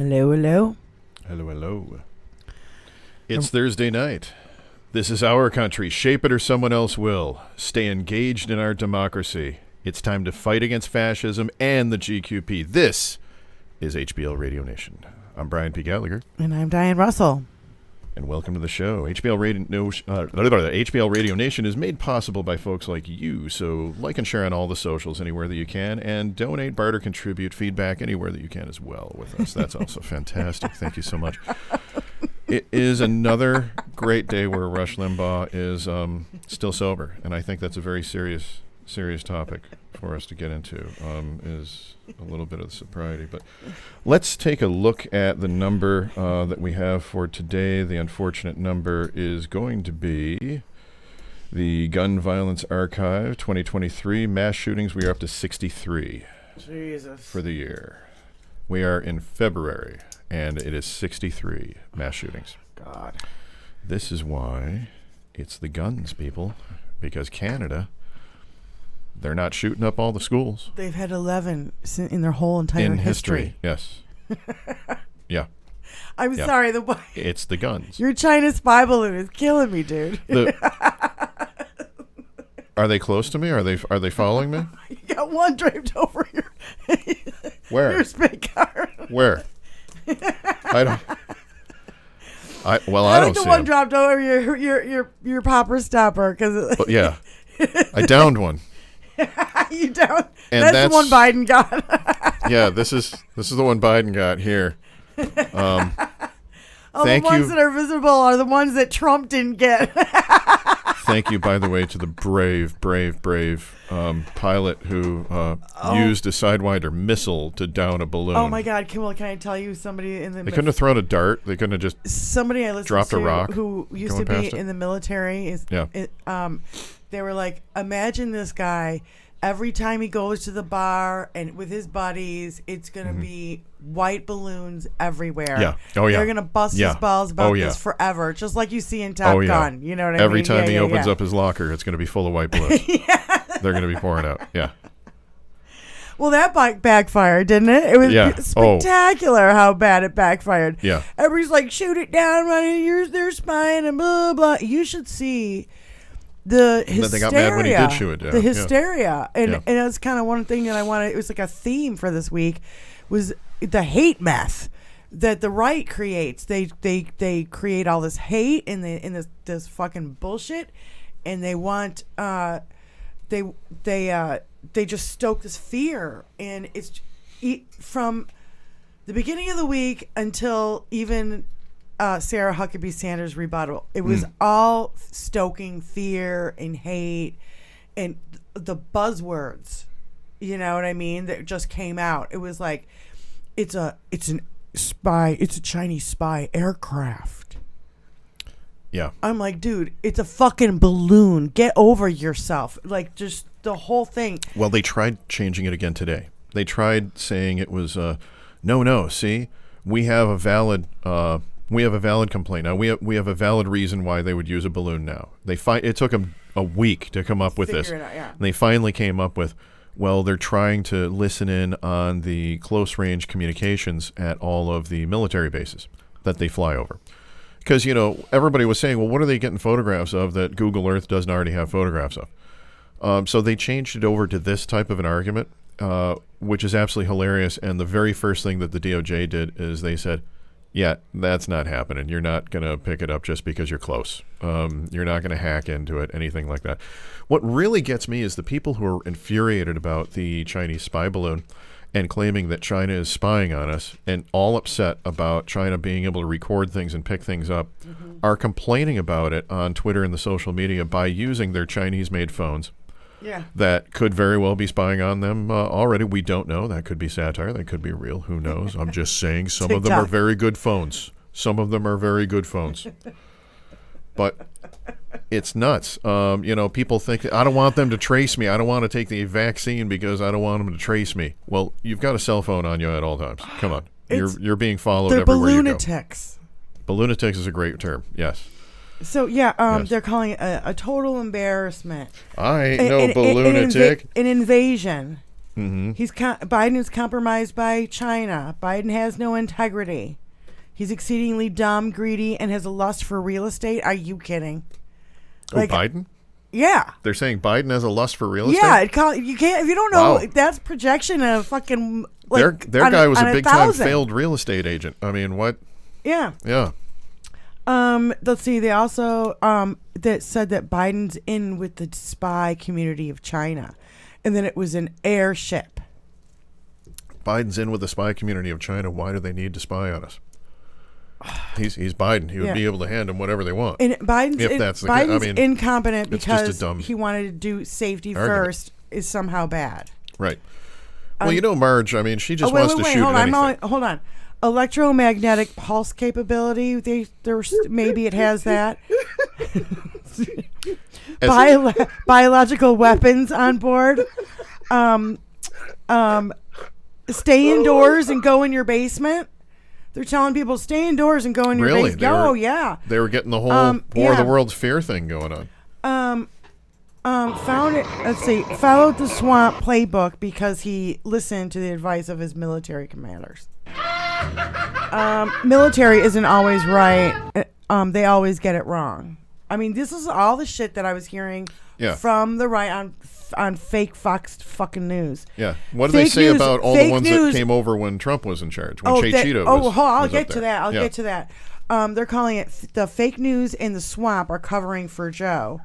Hello, hello. Hello, hello. It's Thursday night. This is our country. Shape it or someone else will. Stay engaged in our democracy. It's time to fight against fascism and the GQP. This is HBL Radio Nation. I'm Brian P. Gallagher. And I'm Diane Russell. And welcome to the show. HBL Radio Nation is made possible by folks like you. So like and share on all the socials anywhere that you can, and donate, barter, contribute, feedback anywhere that you can as well with us. That's also fantastic. Thank you so much. It is another great day where Rush Limbaugh is still sober, and I think that's a very serious topic for us to get into, is a little bit of the sobriety. But let's take a look at the number that we have for today. The unfortunate number is going to be the Gun Violence Archive 2023 mass shootings. We are up to 63 Jesus. For the year. We are in February, and it is 63 mass shootings. God. This is why it's the guns, people, because Canada, they're not shooting up all the schools. They've had 11 in their whole entire history. Yes. Yeah. I'm sorry. It's the guns. Your China spy balloon is killing me, dude. Are they close to me? Are they following me? You got one draped over Where? Your spit car. Where? I don't. I don't the see one them. dropped over your popper stopper because. Yeah, I downed one. You down? And that's the one Biden got. Yeah, this is the one Biden got here. The thank ones you. that are visible are the ones that Trump didn't get. Thank you, by the way, to the brave pilot who used a Sidewinder missile to down a balloon. Oh my God! Can I tell you somebody in the? They couldn't have thrown a dart. They couldn't have just somebody I listened dropped to a rock who used to be in the military. They were like, imagine this guy. Every time he goes to the bar and with his buddies, it's going to be white balloons everywhere. Yeah. Oh, yeah. They're going to bust his balls about this forever, just like you see in Top Gun. You know what I mean? Every time he opens up his locker, it's going to be full of white balloons. They're going to be pouring out. Yeah. Well, that backfired, didn't it? It was spectacular how bad it backfired. Yeah. Everybody's like, shoot it down, they're spying and blah, blah. You should see the hysteria. They got mad when he did shoot it down. The hysteria. And that's kind of one thing that I wanted. It was like a theme for this week was the hate meth that the right creates. They create all this hate and this fucking bullshit, and they want they just stoke this fear, and it's from the beginning of the week until even Sarah Huckabee Sanders' rebuttal. It was all stoking fear and hate and the buzzwords, you know what I mean, that just came out. It was like it's a Chinese spy aircraft. Yeah. I'm like, dude, it's a fucking balloon. Get over yourself. Like, just the whole thing. Well, they tried changing it again today. They tried saying it was no. See, we have a valid complaint now. We have a valid reason why they would use a balloon now. It took them a week to come up with this. It out, yeah. And they finally came up with, well, they're trying to listen in on the close range communications at all of the military bases that they fly over. Because, everybody was saying, well, what are they getting photographs of that Google Earth doesn't already have photographs of? So they changed it over to this type of an argument, which is absolutely hilarious. And the very first thing that the DOJ did is they said, yeah, that's not happening. You're not going to pick it up just because you're close. You're not going to hack into it, anything like that. What really gets me is the people who are infuriated about the Chinese spy balloon and claiming that China is spying on us and all upset about China being able to record things and pick things up are complaining about it on Twitter and the social media by using their Chinese-made phones. Yeah. That could very well be spying on them already. We don't know. That could be satire. That could be real. Who knows? I'm just saying some of them are very good phones. Some of them are very good phones. But it's nuts. People think, I don't want them to trace me. I don't want to take the vaccine because I don't want them to trace me. Well, you've got a cell phone on you at all times. Come on. You're being followed everywhere you go. They're balloonatics. Balloonatics is a great term. Yes. So, yes. They're calling it a total embarrassment. I ain't no balloonatic. An invasion. Mm-hmm. Biden is compromised by China. Biden has no integrity. He's exceedingly dumb, greedy, and has a lust for real estate. Are you kidding? Biden? Yeah. They're saying Biden has a lust for real estate? Yeah, you can't if you don't know. Wow. That's projection of fucking. Their guy was a big time failed real estate agent. I mean, what? Yeah. Yeah. Let's see. They also that said that Biden's in with the spy community of China, and then it was an airship. Biden's in with the spy community of China. Why do they need to spy on us? He's Biden. He would be able to hand them whatever they want. And Biden's incompetent it's because just a dumb he wanted to do safety argument. first is somehow bad. Right. Well, Marge, I mean, she just wants to shoot anything. Hold on. Electromagnetic pulse capability. Maybe it has that. Biological weapons on board. Stay indoors and go in your basement. They're telling people stay indoors and go in your basement. Oh yeah. They were getting the whole War of the World's Fair thing going on. Found it. Let's see. Followed the swamp playbook because he listened to the advice of his military commanders. Military isn't always right. They always get it wrong. I mean, this is all the shit that I was hearing from the right on fake Fox fucking news. Yeah. What do they say about all the ones that came over when Trump was in charge? When Cheeto was I'll was get to that. I'll get to that. They're calling it the fake news and the swamp are covering for Joe.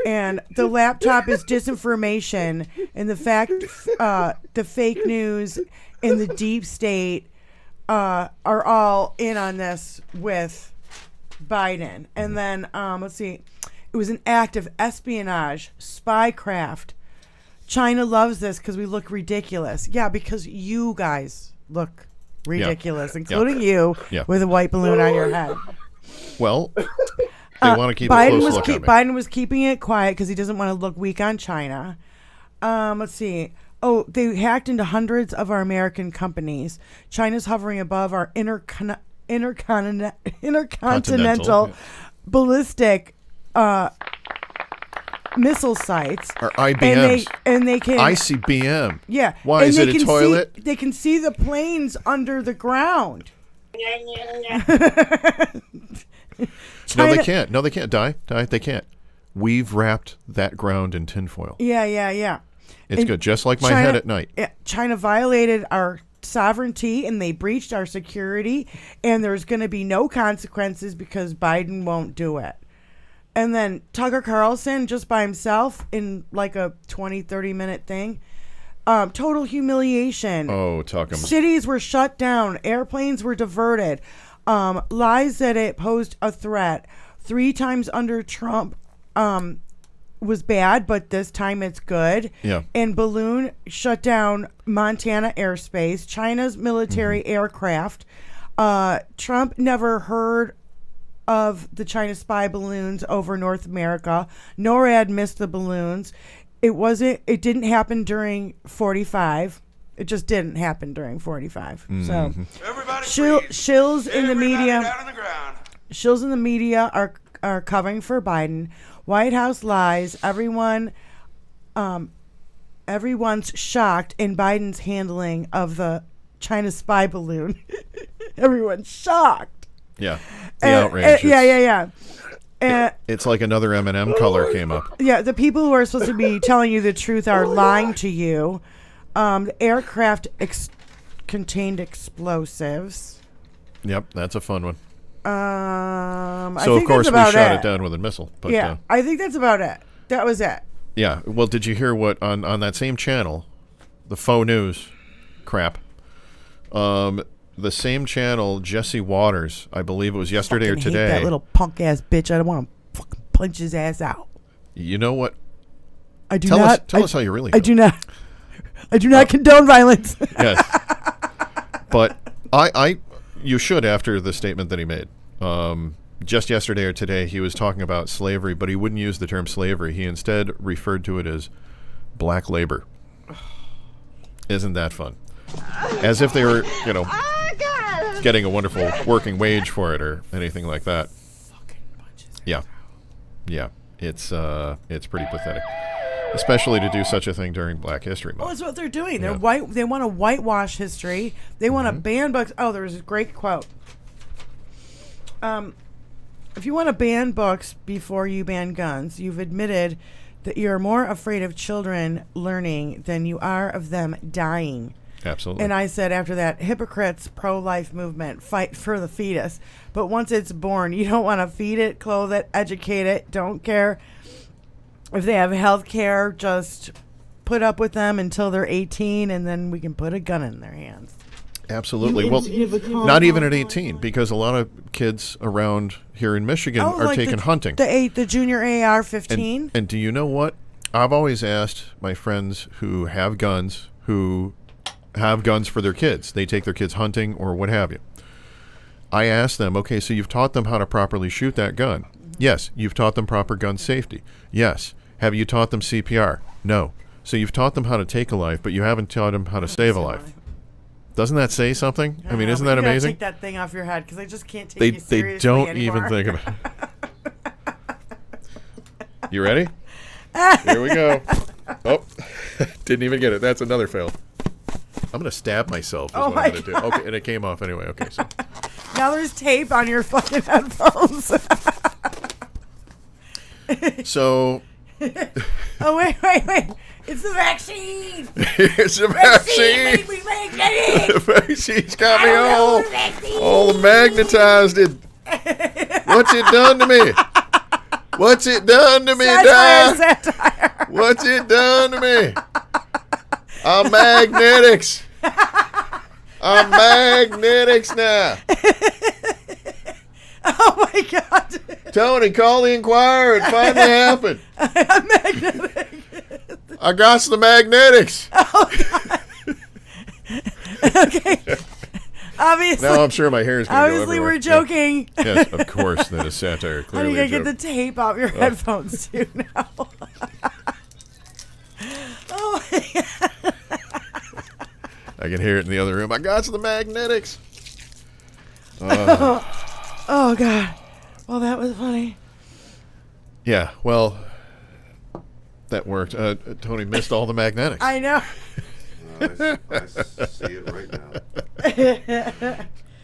And the laptop is disinformation. And the fact, the fake news and the deep state are all in on this with Biden. And then, let's see. It was an act of espionage, spycraft. China loves this because we look ridiculous. Yeah, because you guys look ridiculous, including you with a white balloon on your head. Well, they want to keep a close look at me. Biden was keeping it quiet because he doesn't want to look weak on China. Let's see. Oh, they hacked into hundreds of our American companies. China's hovering above our intercontinental ballistic missile sites. Or IBMs. And they can ICBM. Yeah. Why is it a toilet? They can see the planes under the ground. No, they can't. No, they can't. Die. They can't. We've wrapped that ground in tinfoil. Yeah. It's good. Just like my head at night. China violated our sovereignty and they breached our security, and there's going to be no consequences because Biden won't do it. And then Tucker Carlson, just by himself in like a 20-30 minute thing, total humiliation. Oh, Tuckums. Cities were shut down. Airplanes were diverted. Lies that it posed a threat. 3 times under Trump was bad, but this time it's good. Yeah. And balloon shut down Montana airspace, China's military aircraft. Trump never heard of the China spy balloons over North America. NORAD missed the balloons. It didn't happen during 45. It just didn't happen during 45. So shills in the media. Shills in the media are covering for Biden. White House lies. Everyone's shocked in Biden's handling of the China spy balloon. Everyone's shocked. Yeah. The outrage. Yeah. It's like another M&M color came up. Yeah, the people who are supposed to be telling you the truth are lying to you. The aircraft contained explosives. Yep, that's a fun one. So of course we shot it down with a missile. But, yeah, I think that's about it. That was it. Yeah. Well, did you hear what on that same channel, the faux news crap? The same channel, Jesse Waters, I believe it was yesterday or today. Hate that little punk ass bitch. I don't want to fucking punch his ass out. You know what? I do tell not. Tell us how you really feel. I do not condone violence. Yes. But you should after the statement that he made. Just yesterday or today, he was talking about slavery, but he wouldn't use the term slavery. He instead referred to it as black labor. Isn't that fun? As if they were, getting a wonderful working wage for it or anything like that. Yeah. It's pretty pathetic. especially to do such a thing during Black History Month. Well, that's what they're doing. They're Yeah. They want to whitewash history. They want to ban books. Oh, there's a great quote. If you want to ban books before you ban guns, you've admitted that you're more afraid of children learning than you are of them dying. Absolutely. And I said after that, hypocrites, pro-life movement, fight for the fetus. But once it's born, you don't want to feed it, clothe it, educate it. Don't care if they have health care. Just put up with them until they're 18, and then we can put a gun in their hands. Absolutely. Well, not even at 18, because a lot of kids around here in Michigan are like taking hunting. The junior AR-15. And do you know what? I've always asked my friends who have guns for their kids. They take their kids hunting or what have you. I asked them, okay, so you've taught them how to properly shoot that gun. Yes. You've taught them proper gun safety. Yes. Have you taught them CPR? No. So you've taught them how to take a life, but you haven't taught them how to save a life. Doesn't that say something? I mean, isn't that amazing? Take that thing off your head, because I just can't take They you seriously don't anymore. even think about it. You ready? Here we go. Oh, didn't even get it. That's another fail. I'm going to stab myself is what I'm going to do. Okay, and it came off anyway. Okay, so. Now there's tape on your fucking headphones. So. Oh, wait. It's the vaccine. It's the vaccine. The vaccine's got me all magnetized. What's it done to me? What's it done to me, Satire. What's it done to me? I'm magnetics. I'm magnetics now. Oh my God. Tony, call the Inquirer. It finally happened. I'm magnetic. I got the magnetics. Oh God. Okay. Obviously. Now I'm sure my hair is going to go Obviously, everywhere. we're joking. Yeah. Yes, of course. That is satire. How are Clearly you a gonna joke. get the tape off your headphones too now? Oh my God. I can hear it in the other room. I got the magnetics. Oh God. Well, that was funny. Yeah. Well, that worked. Tony missed all the magnetics. I know. I see it right now.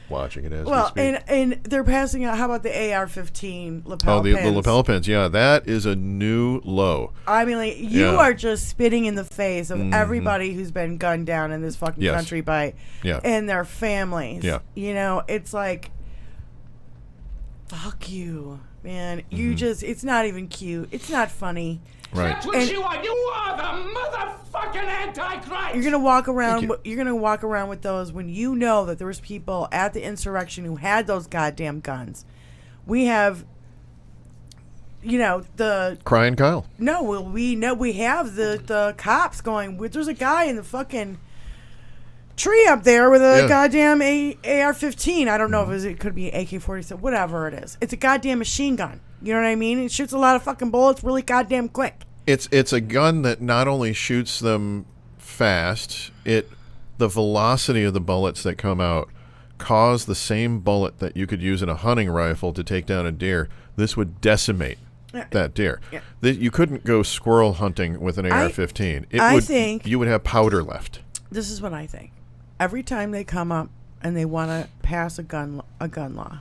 Watching it as Well, we speak. and they're passing out. How about the AR-15 lapel the pins? lapel pins. Yeah, that is a new low. I mean, like, you Yeah. are just spitting in the face of everybody who's been gunned down in this fucking Yes. country by Yeah. and their families. Yeah. You know, it's like, fuck you, man. You just, it's not even cute. It's not funny. Right. That's what you are. You are the motherfucking Antichrist. You're gonna walk around. you. You're gonna walk around with those when you know that there was people at the insurrection who had those goddamn guns. We have, you know, the Crying Kyle. no. Well, we know we have the cops going. There's a guy in the fucking tree up there with a Yeah. goddamn AR-15. I don't know if it could be AK-47, whatever it is. It's a goddamn machine gun. You know what I mean? It shoots a lot of fucking bullets really goddamn quick. It's a gun that not only shoots them fast, the velocity of the bullets that come out cause the same bullet that you could use in a hunting rifle to take down a deer. This would decimate that deer. Yeah. You couldn't go squirrel hunting with an AR-15. I think- you would have powder left. This is what I think. Every time they come up and they want to pass a gun law,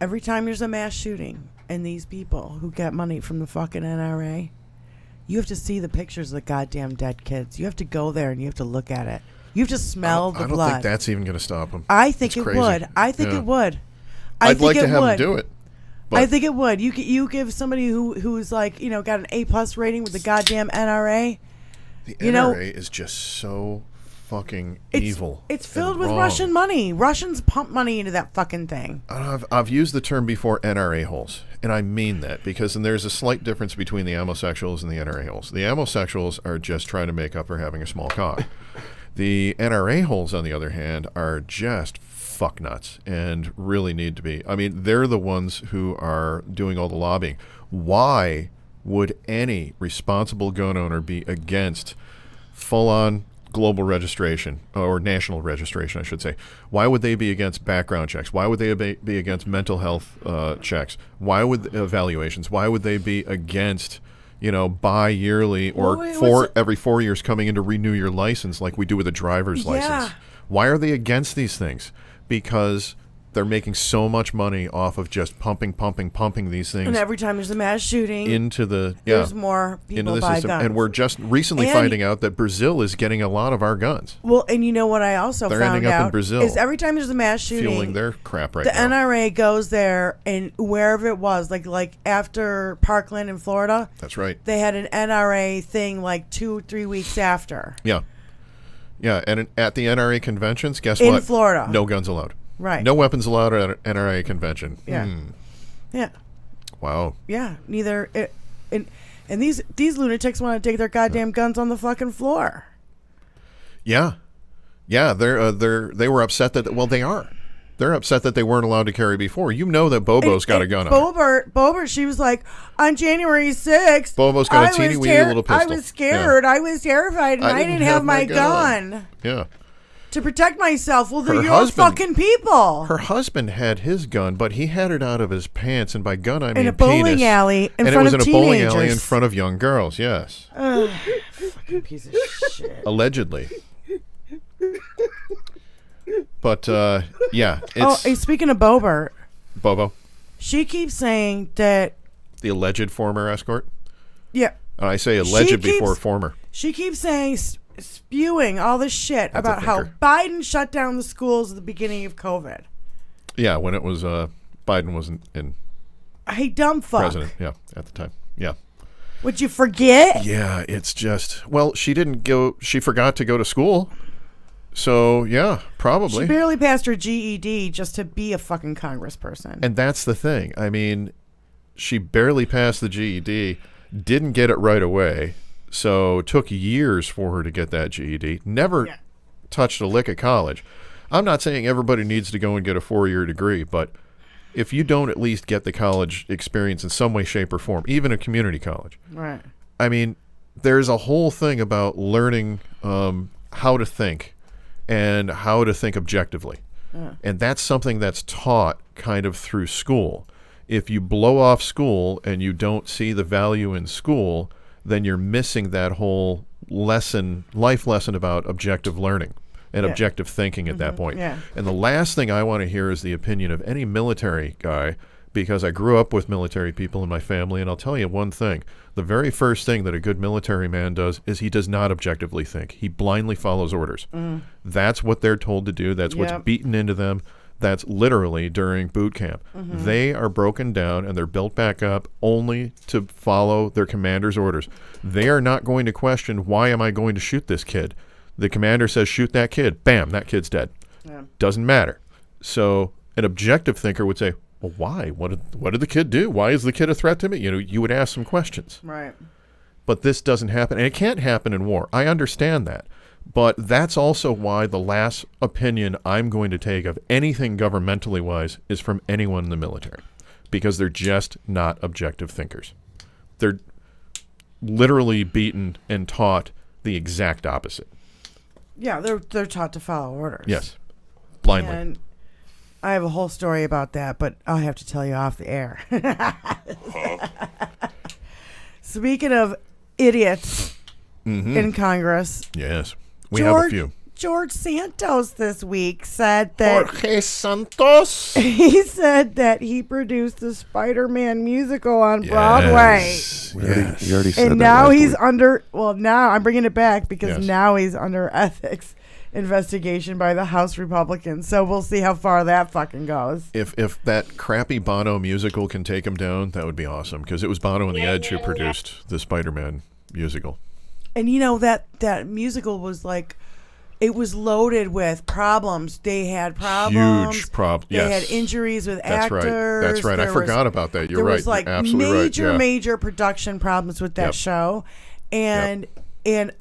every time there's a mass shooting and these people who get money from the fucking NRA, you have to see the pictures of the goddamn dead kids. You have to go there and you have to look at it. You have to smell the I don't blood. think that's even going to stop them. I think it crazy. would. I think Yeah. it would. I'd like to have them would. do it. I But think it would. You give somebody who's like, you know, got an A+ rating with the goddamn NRA. the you know, NRA is just so fucking It's, evil. It's and filled with wrong. Russian money. Russians pump money into that fucking thing. I've used the term before, NRA holes, and I mean that because there's a slight difference between the homosexuals and the NRA holes. The homosexuals are just trying to make up for having a small cock. The NRA holes, on the other hand, are just fuck nuts and really need to be. I mean, they're the ones who are doing all the lobbying. Why would any responsible gun owner be against full-on global registration, or national registration, I should say? Why would they be against background checks? Why would they be against mental health checks? Why would evaluations? Why would they be against bi-yearly or every 4 years coming in to renew your license like we do with a driver's license. Why are they against these things? Because they're making so much money off of just pumping these things. And every time there's a mass shooting, into the there's more people into the buy system. guns. And we're just recently finding out that Brazil is getting a lot of our guns. Well, and you know what I also They're found ending up out in Brazil, is every time there's a mass shooting, fueling their crap right the now. NRA goes there, and wherever it was, like after Parkland in Florida, That's right. they had an NRA thing like 2-3 weeks after. Yeah, and at the NRA conventions, guess what? In Florida. No guns allowed. Right. No weapons allowed at an NRA convention. Yeah. Yeah. Wow. Yeah. Neither. And these lunatics want to take their goddamn guns on the fucking floor. Yeah. Yeah. They were upset that. Well, they are. They're upset that they weren't allowed to carry before. You know that Bobo's got a gun on her. Bobert, she was like, on January 6th, Bobo's got a teeny weeny little pistol. I was scared. Yeah. I was terrified, and I didn't have my gun. Yeah. To protect myself. Well, they're Her your husband- fucking people. Her husband had his gun, but he had it out of his pants, and by gun I mean In a bowling penis. alley in and front it was of in a bowling alley in teenagers. front of young girls. Yes. Fucking piece of shit. Allegedly. But yeah, it's Hey, speaking of Bobert, Bobo, she keeps saying that. the alleged former escort. Yeah. And I say alleged keeps- before former. She keeps saying, spewing all this shit That's a about how thinker. Biden shut down the schools at the beginning of COVID. Yeah, when it was Biden wasn't in Hey, dumb fuck. president. Yeah, at the time. Yeah. Would you forget? Yeah, it's just she didn't go. She forgot to go to school. So yeah, probably. She barely passed her GED just to be a fucking congressperson. And that's the thing. I mean, she barely passed the GED, didn't get it right away, so it took years for her to get that GED. Never touched a lick of college. I'm not saying everybody needs to go and get a 4-year degree, but if you don't at least get the college experience in some way, shape, or form, even a community college. Right. I mean, there's a whole thing about learning how to think and how to think objectively. And that's something that's taught kind of through school. If you blow off school and you don't see the value in school, then you're missing that whole life lesson about objective learning and objective thinking at that point. Yeah. And the last thing I want to hear is the opinion of any military guy, because I grew up with military people in my family, and I'll tell you one thing. The very first thing that a good military man does is he does not objectively think. He blindly follows orders. That's what they're told to do. That's what's beaten into them. That's literally during boot camp. They are broken down and they're built back up only to follow their commander's orders. They are not going to question, why am I going to shoot this kid? The commander says, shoot that kid. Bam, that kid's dead. Doesn't matter. So an objective thinker would say, well, why? What did the kid do? Why is the kid a threat to me? You would ask some questions. Right. But this doesn't happen. And it can't happen in war. I understand that. But that's also why the last opinion I'm going to take of anything governmentally wise is from anyone in the military. Because they're just not objective thinkers. They're literally beaten and taught the exact opposite. Yeah, they're taught to follow orders. Yes. Blindly. And I have a whole story about that, but I'll have to tell you off the air. Speaking of idiots in Congress. Yes. We have a few. George Santos this week said that Jorge Santos. he said that he produced the Spider-Man musical on Broadway. You already said And that now last he's week. under, well, now I'm bringing it back because Yes. now he's under ethics investigation by the House Republicans. So we'll see how far that fucking goes. If that crappy Bono musical can take him down, that would be awesome. Because it was Bono and the Edge who produced the Spider-Man musical. And you know that musical was like, it was loaded with problems. They had problems. Huge problem. They Yes. had injuries with That's actors. right. That's right. I There forgot was- about that. You're there right. was like You're absolutely major, right. Yeah. major production problems with that Yep. show, and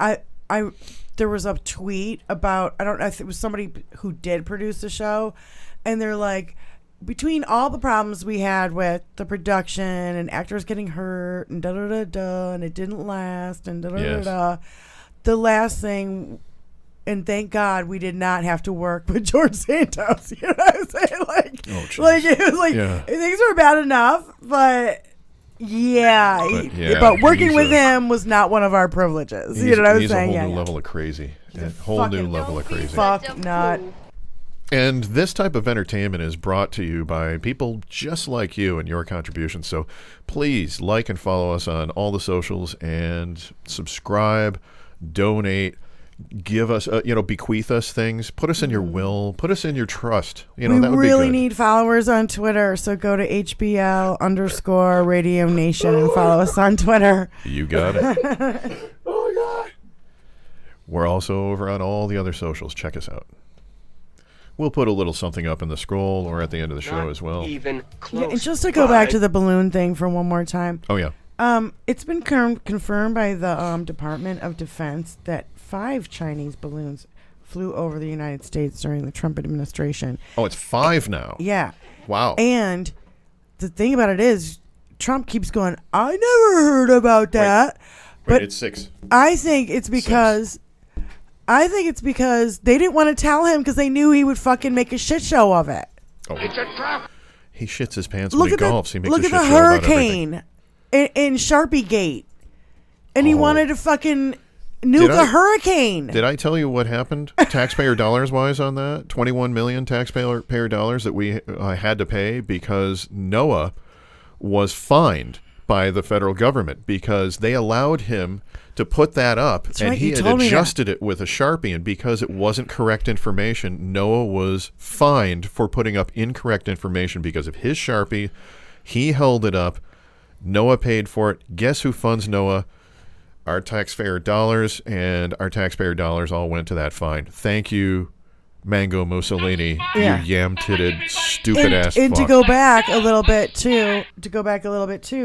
I there was a tweet about, I don't know if it was somebody who did produce the show, and they're like, between all the problems we had with the production and actors getting hurt and da da da da, and it didn't last and da da da Yes. da, the last thing. And thank God we did not have to work with George Santos. You know what I'm saying? Like, Oh, jeez. like it was like Yeah. things were bad enough, but Yeah, but working with him was not one of our privileges. You know what I'm saying? He's a whole new level of crazy. A whole new level of crazy. Fuck not. And this type of entertainment is brought to you by people just like you and your contributions. So please like and follow us on all the socials and subscribe, donate, give us, bequeath us things, put us in your will, put us in your trust. That would be good. We really need followers on Twitter, so go to HBL_Radio Nation and follow us on Twitter. You got it. Oh, my God. We're also over on all the other socials. Check us out. We'll put a little something up in the scroll or at the end of the show as well. Even close. Yeah, and just to go back to the balloon thing for one more time. Oh, yeah. It's been confirmed by the Department of Defense that 5 Chinese balloons flew over the United States during the Trump administration. Oh, it's 5 now. Yeah. Wow. And the thing about it is, Trump keeps going, I never heard about that. But it's 6. I think it's because they didn't want to tell him because they knew he would fucking make a shit show of it. Oh. It's a trap. He shits his pants when he golfs. He makes look a at shit the show about hurricane in Sharpie Gate. And he wanted to fucking nuke a hurricane. Did I tell you what happened taxpayer dollars wise on that? 21 million taxpayer dollars that we had to pay because NOAA was fined by the federal government because they allowed him to put that up. That's and right, he you had told me adjusted it with a Sharpie, and because it wasn't correct information, NOAA was fined for putting up incorrect information because of his Sharpie. He held it up. NOAA paid for it. Guess who funds NOAA? Our taxpayer dollars, and our taxpayer dollars all went to that fine. Thank you, Mango Mussolini, you yam-titted, stupid-ass fuck. And to go back a little bit, too,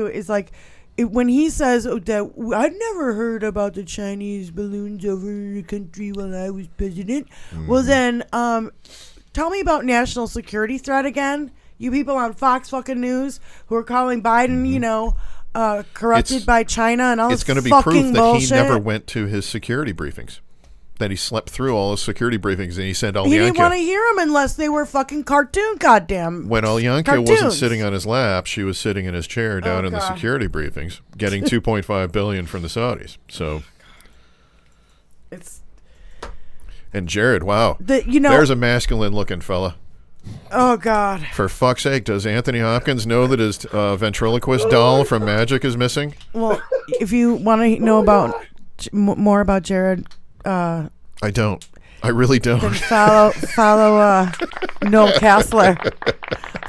is like, when he says that I'd never heard about the Chinese balloons over the country while I was president, well then, tell me about national security threat again. You people on Fox fucking News who are calling Biden, corrupted by China and all this fucking bullshit. It's going to be proof that he never went to his security briefings. That he slept through all his security briefings and he said Alyanka. He didn't want to hear them unless they were fucking cartoon goddamn When Alyanka cartoons. wasn't sitting on his lap, she was sitting in his chair down in the security briefings, getting $2.5 billion from the Saudis. So, and Jared, wow, there's a masculine-looking fella. Oh God! For fuck's sake, does Anthony Hopkins know that his ventriloquist doll from Magic is missing? Well, if you want to know about more about Jared. I don't. I really don't. Then follow Noel Kassler.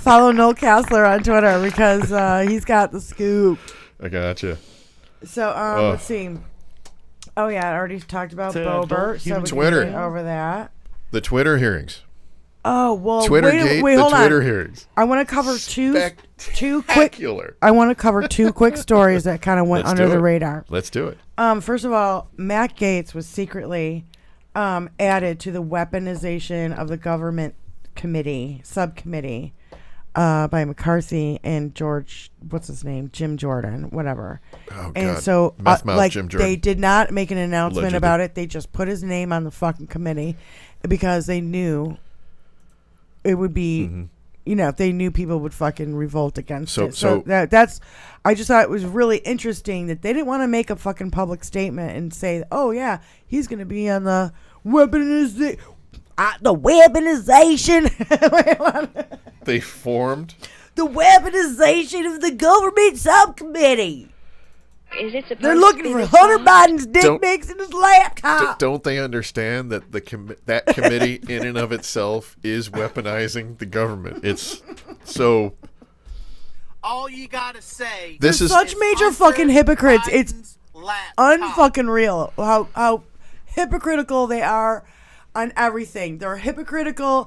Follow Noel Kassler on Twitter because he's got the scoop. I gotcha. So let's see. Oh yeah, I already talked about Boebert. So we Twitter can get over that. The Twitter hearings. Oh well, Twittergate. wait, hold the Twitter on. hearings. I want to cover two quick. I want to cover 2 quick stories that kind of went under the radar. Let's do it. First of all, Matt Gaetz was secretly added to the weaponization of the government subcommittee by McCarthy and Jim Jordan, whatever. Oh, God. And so, Jim Jordan. they did not make an announcement Allegedly. about it. They just put his name on the fucking committee because they knew it would be, they knew people would fucking revolt against it. So that's, I just thought it was really interesting that they didn't want to make a fucking public statement and say, oh yeah, he's going to be on the weaponization. They formed the weaponization of the government subcommittee. They're looking for Hunter Biden's dick pics in his laptop. Don't they understand that that committee in and of itself is weaponizing the government? It's so. All you gotta say. This is such major fucking hypocrites. It's unfucking real how hypocritical they are on everything. They're hypocritical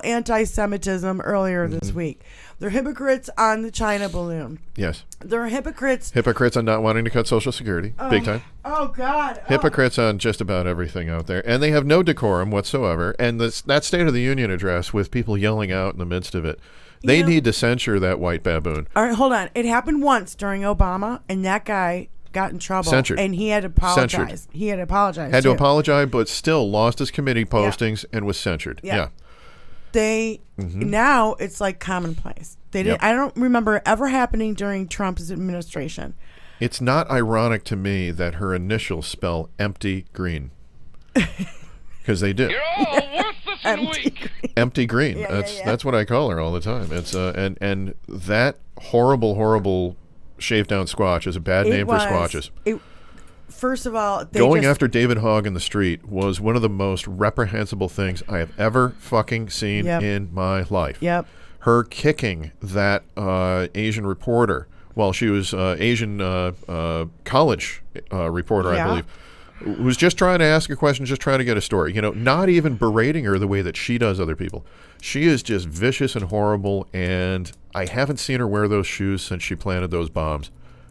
anti-Semitism earlier this week. They're hypocrites on the China balloon. Yes. They're hypocrites. Hypocrites on not wanting to cut Social Security. Big time. Oh, God. Hypocrites on just about everything out there. And they have no decorum whatsoever. And that State of the Union address with people yelling out in the midst of it, they need to censure that white baboon. All right, hold on. It happened once during Obama, and that guy got in trouble. Censured. And he had to apologize. Censured. He had to apologize. Had to apologize, but still lost his committee postings and was censured. Yeah. they now it's like commonplace. They didn't. Yep. I don't remember it ever happening during Trump's administration. It's not ironic to me that her initials spell empty green. Because they do. You're all worthless and weak. Empty green. Yeah, That's what I call her all the time. It's and that horrible shave down squatch is a bad name for squatches. First of all, Going after David Hogg in the street was one of the most reprehensible things I have ever fucking seen in my life. Yep. Her kicking that Asian reporter while she was Asian college reporter, I believe, who's just trying to ask a question, just trying to get a story. You know, not even berating her the way that she does other people. She is just vicious and horrible, and I haven't seen her wear those shoes since she planted those bombs.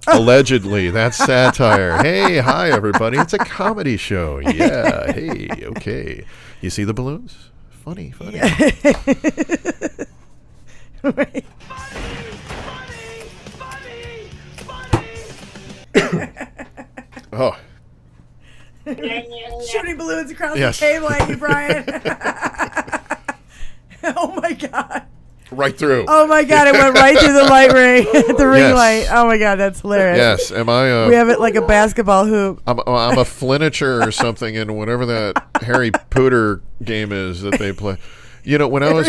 Allegedly. That's satire. Hey, hi, everybody. It's a comedy show. Yeah. Hey, okay. You see the balloons? Funny. Right. Oh. Shooting balloons across Yes. the table at you, Brian. Oh my God. Right through. Oh my God, it went right through the light ring, the ring Yes. light. Oh my God, that's hilarious. Yes. Am I We have it like a basketball hoop. I'm a Flinicher or something in whatever that Harry Potter game is that they play. You know, when I was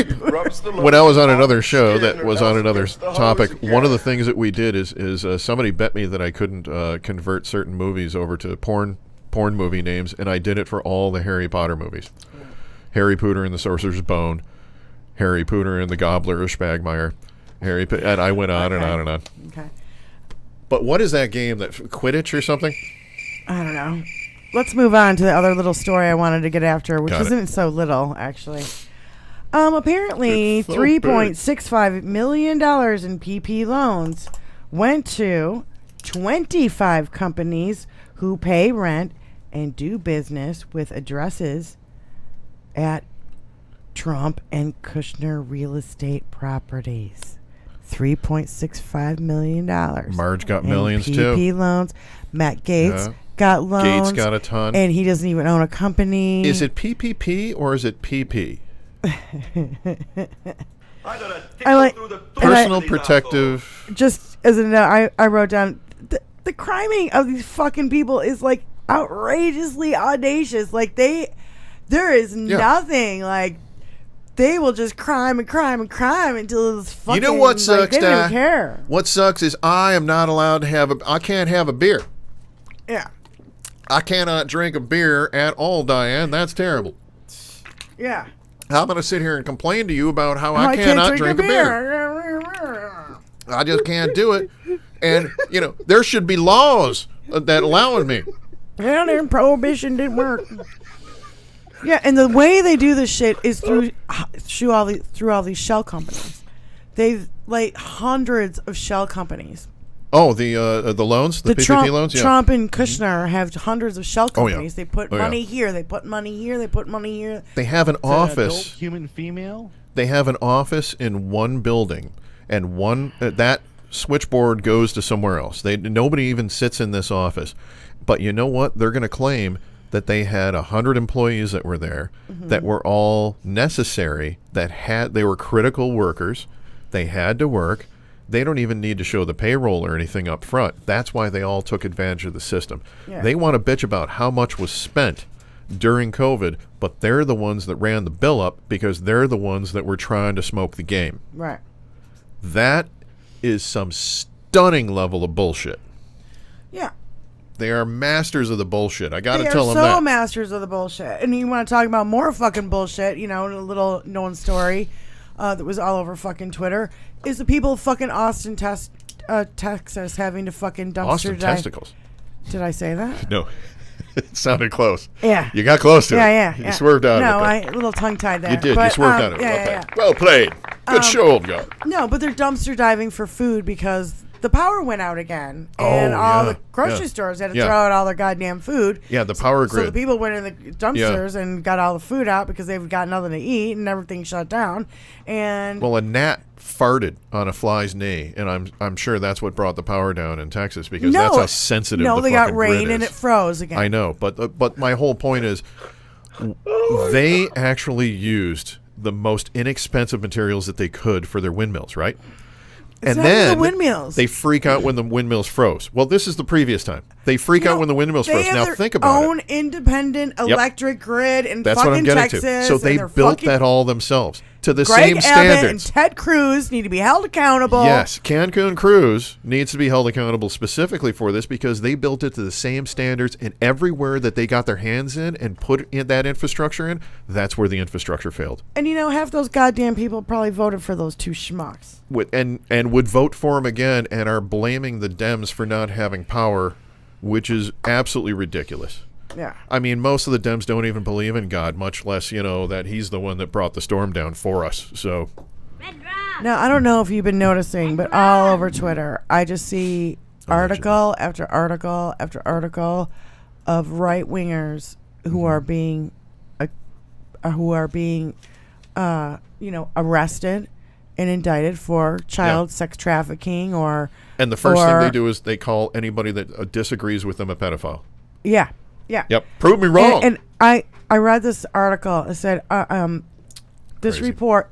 on another show that was on another topic, one of the things that we did is somebody bet me that I couldn't convert certain movies over to porn movie names, and I did it for all the Harry Potter movies. Harry Potter and the Sorcerer's Bone, Harry Potter and the Gobbler of Spagmire, and I went on and on and on. Okay. But what is that game? That Quidditch or something? I don't know. Let's move on to the other little story I wanted to get after, which Got it. isn't so little, actually. Apparently, It's so $3.65 million in PP loans went to 25 companies who pay rent and do business with addresses at Trump and Kushner real estate properties. $3.65 million. Marge got in millions PP too. loans. Matt Gates Yeah. got loans. Gates got a ton. And he doesn't even own a company. Is it PPP or is it PP? I like Personal protective. just as a note, I wrote down the criming of these fucking people is like outrageously audacious. Like there is nothing like they will just crime until it's fucking. You know what sucks, like, they don't Di? even care. What sucks is I am not allowed to I can't have a beer. Yeah, I cannot drink a beer at all, Diane. That's terrible. yeah. I'm going to sit here and complain to you about how I cannot drink a beer. I just can't do it. And, you know, there should be laws that allowing me. Well, then prohibition didn't work. Yeah, and the way they do this shit is through all these shell companies. They've like hundreds of shell companies. Oh, the loans, the PPP loans, yeah. Trump and Kushner have hundreds of shell Oh, yeah. companies. They put money here. They put money here. They put money here. They have an office. Human female. They have an office in one building, and that switchboard goes to somewhere else. Nobody even sits in this office. But you know what? They're going to claim that they had 100 employees that were there, that were all necessary, they were critical workers. They had to work. They don't even need to show the payroll or anything up front. That's why they all took advantage of the system. Yeah. They want to bitch about how much was spent during COVID, but they're the ones that ran the bill up because they're the ones that were trying to smoke the game. Right. That is some stunning level of bullshit. Yeah. They are masters of the bullshit. I got to They tell are them so that. masters of the bullshit. And you want to talk about more fucking bullshit, you know, a little known story that was all over fucking Twitter, is the people of fucking Austin, Texas having to fucking dumpster Austin dive. testicles. Did I say that? No. It sounded close. Yeah. You got close to it. Yeah. You swerved out no, of it. I a little tongue-tied there. You did. But, you swerved out of it. Yeah, Well played. Good show, old guy. No, but they're dumpster diving for food because the power went out again, and all the grocery stores had to throw out all their goddamn food. Yeah, the power grid. So the people went in the dumpsters and got all the food out because they've got nothing to eat and everything shut down. And Well, a gnat farted on a fly's knee, and I'm sure that's what brought the power down in Texas because that's how sensitive the they fucking got rain grid and is. it froze again. I know, but my whole point is they actually used the most inexpensive materials that they could for their windmills, right? It's And not then the windmills. they freak out when the windmills froze. Well, this is the previous time. They freak out when the windmills they froze. have Now their think about own it. independent electric grid in That's fucking what I'm getting Texas. to. So they and they're built fucking- that all themselves to the Greg same Abbott standards. and Ted Cruz need to be held accountable. Yes, Cancun Cruise needs to be held accountable specifically for this because they built it to the same standards, and everywhere that they got their hands in and put in that infrastructure in, that's where the infrastructure failed. And half those goddamn people probably voted for those two schmucks. And would vote for them again and are blaming the Dems for not having power, which is absolutely ridiculous. Yeah. I mean, most of the Dems don't even believe in God, much less, that he's the one that brought the storm down for us. So, Now, I don't know if you've been noticing, but all over Twitter, I just see article after article after article of right-wingers who are being arrested and indicted for child sex trafficking and the first thing they do is they call anybody that disagrees with them a pedophile. Yeah. Yep. Prove me wrong. And I read this article. It said this Crazy. report.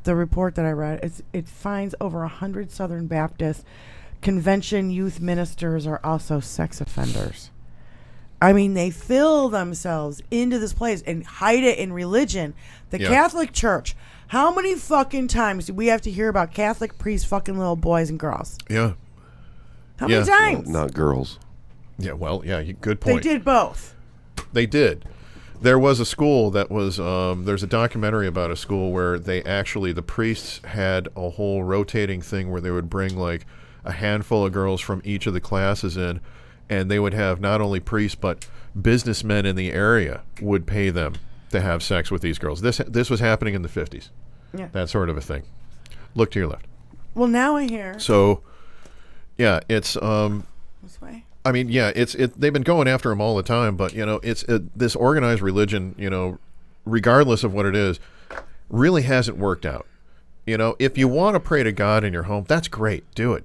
The report that I read. It finds over 100 Southern Baptist convention youth ministers are also sex offenders. I mean, they fill themselves into this place and hide it in religion. The Catholic Church. How many fucking times do we have to hear about Catholic priests fucking little boys and girls? Yeah. How many times? Not girls. Yeah, well, yeah, good point. They did both. They did. There was a school that was, there's a documentary about a school where the priests had a whole rotating thing where they would bring like a handful of girls from each of the classes in, and they would have not only priests, but businessmen in the area would pay them to have sex with these girls. This was happening in the 50s. Yeah. That sort of a thing. Look to your left. Well, now I hear. So, yeah, it's, This way. I mean, yeah, they've been going after him all the time, but this organized religion, regardless of what it is, really hasn't worked out. If you want to pray to God in your home, that's great. Do it.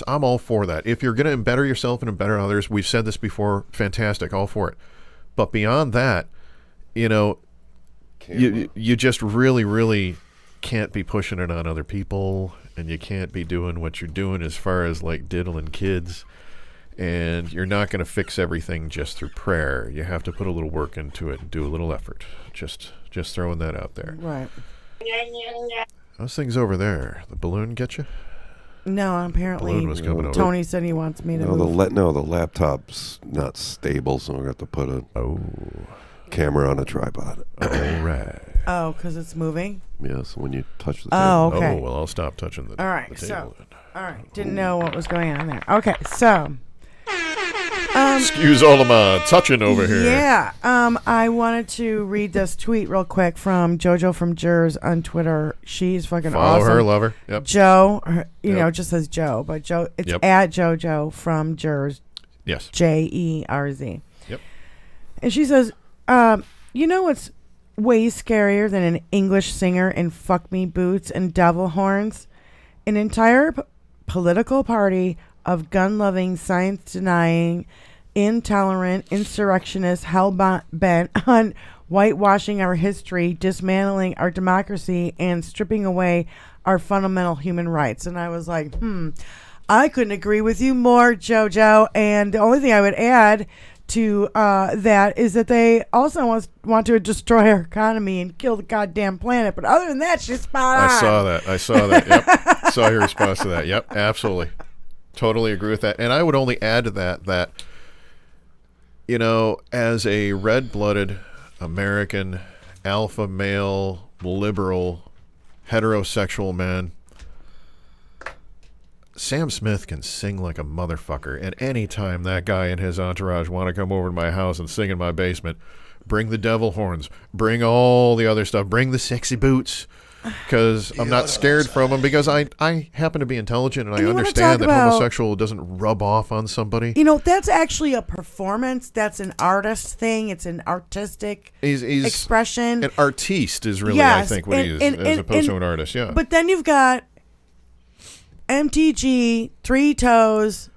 I'm all for that. If you're going to embetter yourself and embetter others, we've said this before, fantastic, all for it. But beyond that, you just really, really can't be pushing it on other people, and you can't be doing what you're doing as far as like diddling kids. And you're not going to fix everything just through prayer. You have to put a little work into it and do a little effort. Just throwing that out there. Right. Those things over there. The balloon get you? No, apparently Balloon was coming over. Tony said he wants me to No, move. the laptop's not stable, so I got to put a camera on a tripod. All right. Oh, because it's moving? Yeah, so when you touch the Oh, table. okay. Oh, well, I'll stop touching the, All right, the table then. All right. Didn't know what was going on there. Okay, so. Excuse all of my touching over here. Yeah. I wanted to read this tweet real quick from JoJo from Jers on Twitter. She's fucking Follow awesome. her, love her. Yep. Joe, Yep. it just says Joe, but Joe, it's Yep. at JoJo from Jers, Yes. JERZ. Yep. And she says, what's way scarier than an English singer in fuck me boots and devil horns? An entire political party of gun-loving, science-denying, intolerant, insurrectionists hell-bent on whitewashing our history, dismantling our democracy, and stripping away our fundamental human rights. And I was like, I couldn't agree with you more, JoJo. And the only thing I would add to that is that they also want to destroy our economy and kill the goddamn planet. But other than that, she's spot on. I saw that. Yep. Saw your response to that. Yep. Absolutely. Totally agree with that. And I would only add to that, as a red-blooded American alpha male, liberal, heterosexual man, Sam Smith can sing like a motherfucker. And any time that guy and his entourage want to come over to my house and sing in my basement, bring the devil horns, bring all the other stuff, bring the sexy boots, because I'm not scared from them, because I happen to be intelligent and I understand that homosexual doesn't rub off on somebody. That's actually a performance. That's an artist thing. It's an artistic He's expression. An artiste is really, Yes, I think, what he is, as opposed to an artist, yeah. But then you've got MTG, Three Toes,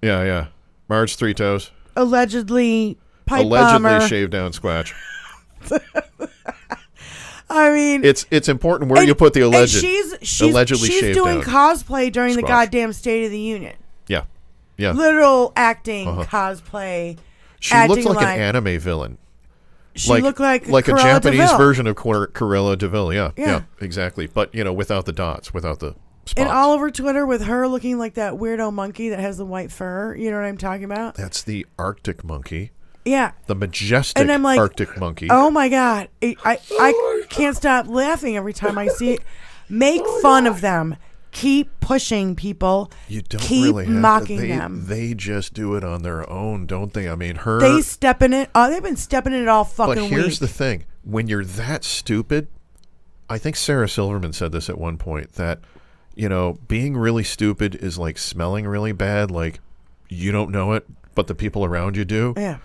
Yeah. Marge Three Toes. allegedly pipe Allegedly bomber. shaved down Squatch. I mean, it's important where you put the alleged. She's allegedly she's shaved doing down cosplay during the spots. goddamn State of the Union. Yeah, yeah. Literal acting, cosplay. She acting looked like an anime villain. She looked like a Cruella Japanese DeVille. version of Cruella DeVille. Yeah, Yeah. yeah, exactly. But without the dots, without the spots. And all over Twitter with her looking like that weirdo monkey that has the white fur. You know what I'm talking about? That's the Arctic monkey. Yeah. The majestic And I'm like, Arctic monkey. Oh my God. I can't stop laughing every time I see it. Make fun of them. Keep pushing people. You don't Keep really have mocking to. them. They just do it on their own, don't they? I mean, They step in it. They've been stepping in it all fucking But week. here's the thing. When you're that stupid, I think Sarah Silverman said this at one point, that, being really stupid is like smelling really bad. Like, you don't know it, but the people around you do. Yeah.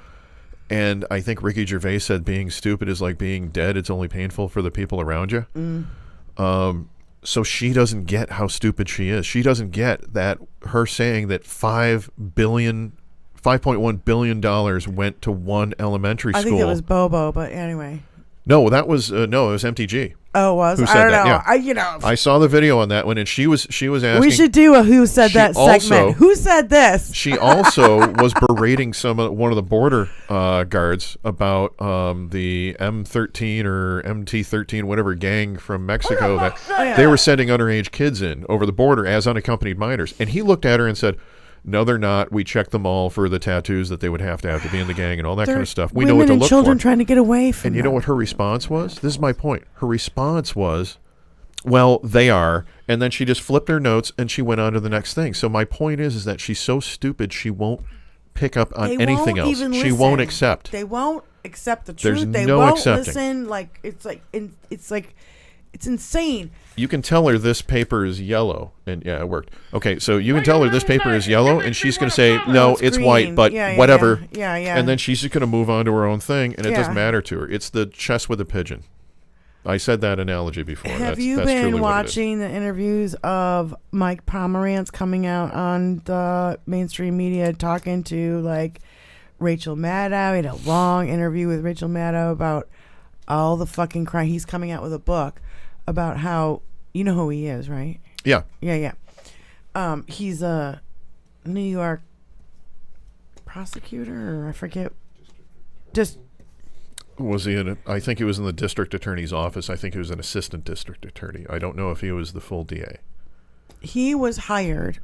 And I think Ricky Gervais said being stupid is like being dead. It's only painful for the people around you. So she doesn't get how stupid she is. She doesn't get that her saying that $5.1 billion went to one elementary school. I think it was Bobo, but anyway. No, that was it was MTG. Oh, it was? Who I said don't that? know. Yeah. I saw the video on that one, and she was asking. We should do a Who Said She That also- segment. Who said this? She also was berating one of the border guards about the M13 or MT13, whatever gang from Mexico that they were sending underage kids in over the border as unaccompanied minors. And he looked at her and said, "No, they're not. We checked them all for the tattoos that they would have to be in the gang and all that kind of stuff. We know what to Women and look children for." trying to get away from And you know them. what her response was? This is my point. Her response was, well, they are. And then she just flipped her notes and she went on to the next thing. So my point is that she's so stupid she won't pick up on They anything won't else. even She listen. won't accept. They won't accept the truth. There's They no won't accepting. listen. It's insane. You can tell her this paper is yellow. And yeah, it worked. Okay, so you can tell her this paper is yellow and she's going to say, no, it's green. white, but Yeah, whatever. Yeah. And then she's just going to move on to her own thing and it Yeah. doesn't matter to her. It's the chess with a pigeon. I said that analogy before. Have that's you truly been what it is. watching the interviews of Mike Pomerantz coming out on the mainstream media talking to like Rachel Maddow? He had a long interview with Rachel Maddow about all the fucking crime. He's coming out with a book about how, you know who he is, right? Yeah. Yeah. He's a New York prosecutor, or I forget. Just Was he I think he was in the district attorney's office. I think he was an assistant district attorney. I don't know if he was the full DA. he was hired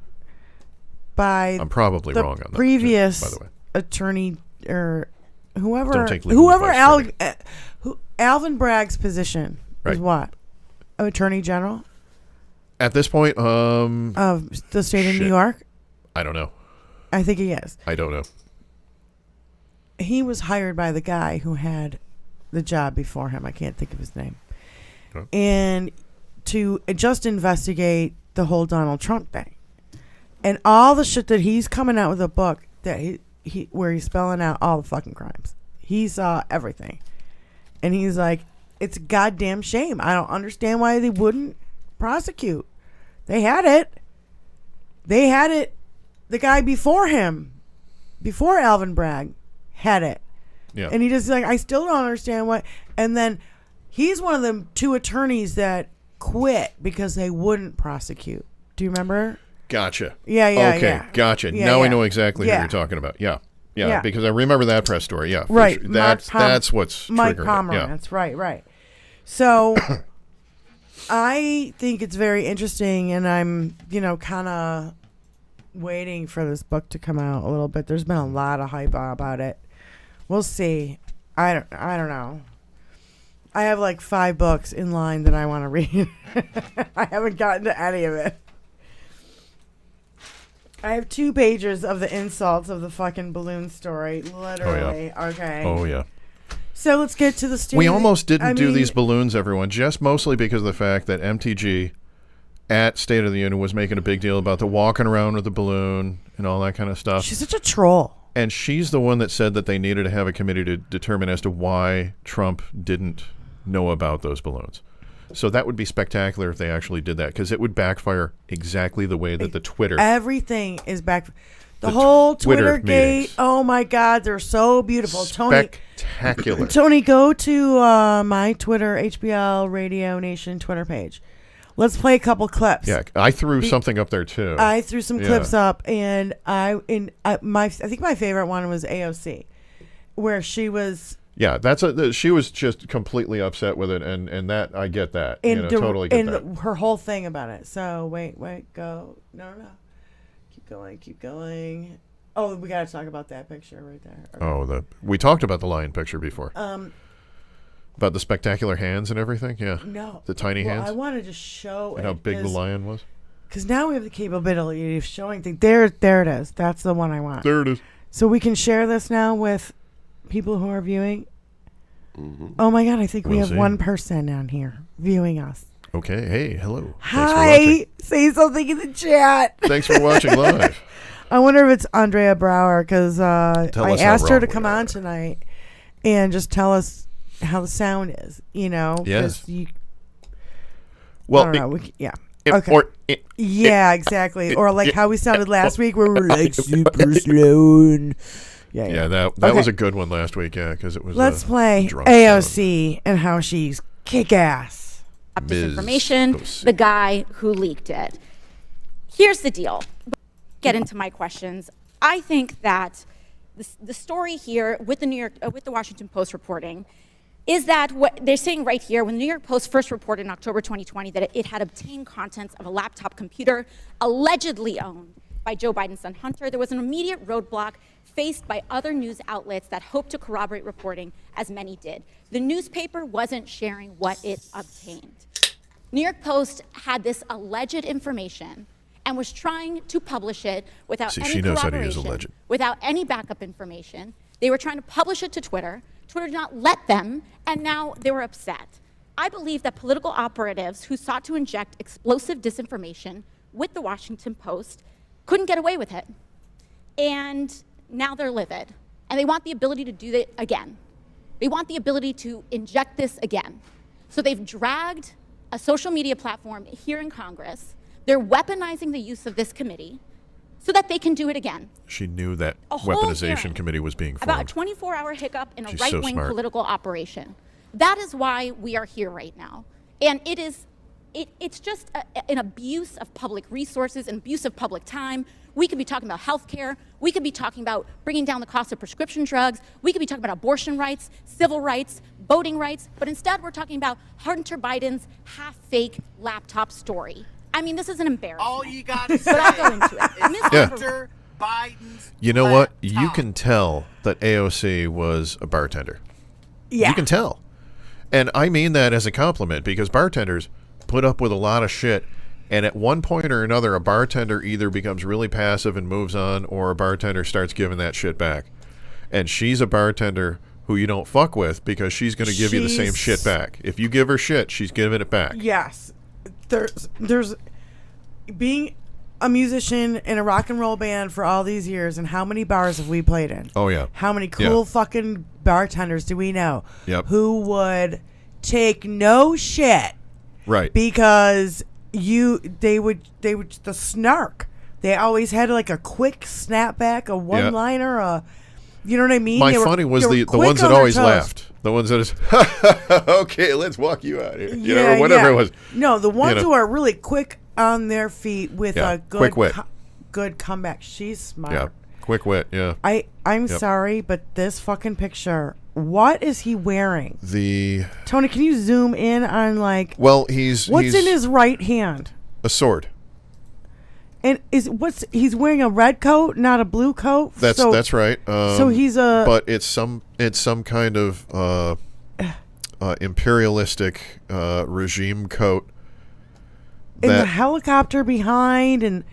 by I'm probably the wrong on that. previous by the way. attorney or whoever Don't take legal advice from me. Alvin Bragg's position is Right. what? Attorney General At this point, of the state of shit. New York? I don't know. I think he is. I don't know. He was hired by the guy who had the job before him. I can't think of his name. Okay. And to just investigate the whole Donald Trump thing. And all the shit that he's coming out with a book that he where he's spelling out all the fucking crimes. He saw everything. And he's like, it's a goddamn shame. I don't understand why they wouldn't prosecute. They had it. The guy before him, before Alvin Bragg, had it. Yeah. And he just like, I still don't understand what. And then he's one of the two attorneys that quit because they wouldn't prosecute. Do you remember? Gotcha. Yeah. Okay, yeah. gotcha. Yeah, now I yeah. know exactly who Yeah. you're talking about. Yeah, Yeah. because I remember that press story. Yeah, for Right. sure. Mark That's what's Mike triggered it. Pomerantz. Right. So I think it's very interesting, and I'm, kind of waiting for this book to come out a little bit. There's been a lot of hype about it. We'll see. I don't know. I have like 5 books in line that I want to read. I haven't gotten to any of it. I have 2 pages of the insults of the fucking balloon story. Literally. Okay. Oh yeah. So let's get to the state. We almost didn't do these balloons, everyone, just mostly because of the fact that MTG at State of the Union was making a big deal about the walking around with the balloon and all that kind of stuff. She's such a troll. And she's the one that said that they needed to have a committee to determine as to why Trump didn't know about those balloons. So that would be spectacular if they actually did that, because it would backfire exactly the way that the Twitter. Everything is back. The whole Twitter Twitter gate. meetings. Oh my God, they're so beautiful. Spectacular. Tony, go to my Twitter, HBL Radio Nation Twitter page. Let's play a couple clips. Yeah, I threw something up there too. I threw some clips up, and I think my favorite one was AOC, where she was. Yeah, she was just completely upset with it, and that I get that. And totally get that. her whole thing about it. So wait, go. No. Keep going. Oh, we got to talk about that picture right there. Oh, we talked about the lion picture before. About the spectacular hands and everything. Yeah. No. The tiny hands. I wanted to show and how big the lion was. Because now we have the capability of showing things. There it is. That's the one I want. There it is. So we can share this now with people who are viewing. Mm-hmm. Oh my God! I think we have one person on here viewing us. Okay. Hey, hello. Hi. Say something in the chat. Thanks for watching live. I wonder if it's Andrea Brower, because I asked her to come on tonight and just tell us how the sound is. Yes. Well, I don't know. Yeah. Okay. Yeah, exactly. Or like how we sounded last week, where we were like super slow. And yeah. That was a good one last week. Yeah, because it was. Let's play AOC and how she's kick ass. Disinformation, the guy who leaked it. Here's the deal. Get into my questions. I think that the story here with the Washington Post reporting is that what they're saying right here, when the New York Post first reported in October 2020 that it had obtained contents of a laptop computer allegedly owned by Joe Biden's son Hunter, there was an immediate roadblock faced by other news outlets that hoped to corroborate reporting, as many did. The newspaper wasn't sharing what it obtained. New York Post had this alleged information and was trying to publish it without any corroboration, without any backup information. They were trying to publish it to Twitter. Twitter did not let them, and now they were upset. I believe that political operatives who sought to inject explosive disinformation with the Washington Post couldn't get away with it. And now they're livid, and they want the ability to do that again. They want the ability to inject this again. So they've dragged a social media platform here in Congress. They're weaponizing the use of this committee so that they can do it again. She knew that weaponization committee was being formed. About a 24-hour hiccup in a right-wing political operation. That is why we are here right now. And it's just an abuse of public resources, an abuse of public time. We could be talking about health care. We could be talking about bringing down the cost of prescription drugs. We could be talking about abortion rights, civil rights, voting rights. But instead, we're talking about Hunter Biden's half-fake laptop story. I mean, this is an embarrassment. All you got to say but I'll go into it. Hunter Biden's You know what? laptop. You can tell that AOC was a bartender. Yeah. You can tell. And I mean that as a compliment, because bartenders put up with a lot of shit. And at one point or another, a bartender either becomes really passive and moves on, or a bartender starts giving that shit back. And she's a bartender who you don't fuck with, because she's going to give you the same shit back. If you give her shit, she's giving it back. Yes. There's being a musician in a rock and roll band for all these years, and how many bars have we played in? Oh, yeah. How many cool fucking bartenders do we know? Yep. Who would take no shit. Right. Because they would the snark. They always had like a quick snapback, a one-liner, you know what I mean? My funny was the ones that always laughed. The ones that is, okay, let's walk you out here. You know, or whatever it was. No, the ones who are really quick on their feet with a good quick wit. Good comeback. She's smart. Yeah, quick wit, yeah. I'm sorry, but this fucking picture, what is he wearing? Tony, can you zoom in on what's in his right hand? A sword. And he's wearing a red coat, not a blue coat. That's right. So he's but it's some kind of imperialistic regime coat. And the helicopter behind, and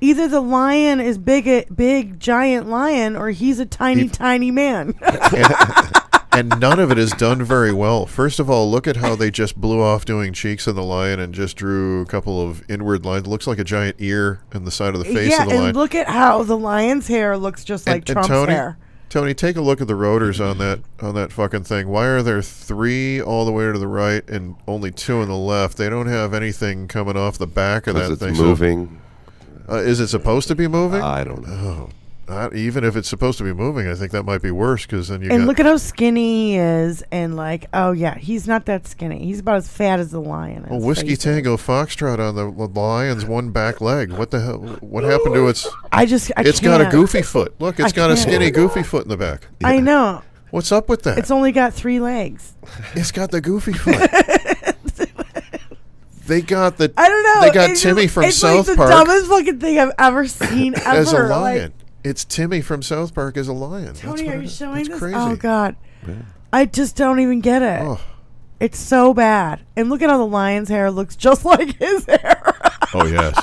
either the lion is big giant lion, or he's a tiny man. And none of it is done very well. First of all, look at how they just blew off doing cheeks of the lion and just drew a couple of inward lines. It looks like a giant ear in the side of the face of the lion. And look at how the lion's hair looks just like Trump's hair. Tony, take a look at the rotors on that fucking thing. Why are there 3 all the way to the right and only 2 on the left? They don't have anything coming off the back of that thing. It's moving. Is it supposed to be moving? I don't know. Oh, even if it's supposed to be moving, I think that might be worse because then you And got. look at how skinny he is, and like, oh yeah, he's not that skinny. He's about as fat as the lion. Oh, Whiskey Tango Foxtrot on the lion's one back leg. What the hell? What happened to its? It's got a can't. goofy foot. Look, it's got a can't. skinny goofy foot in the back. I know. What's up with that? It's only got 3 legs. It's got the goofy foot. They got the. I don't know. They got Timmy from South It's Park like the dumbest fucking thing I've ever seen ever. as a lion. Like, It's Timmy from South Park as a lion. Tony, are you showing That's this? crazy. Oh God, Yeah. I just don't even get it. Oh. It's so bad. And look at how the lion's hair looks just like his hair. Oh yes.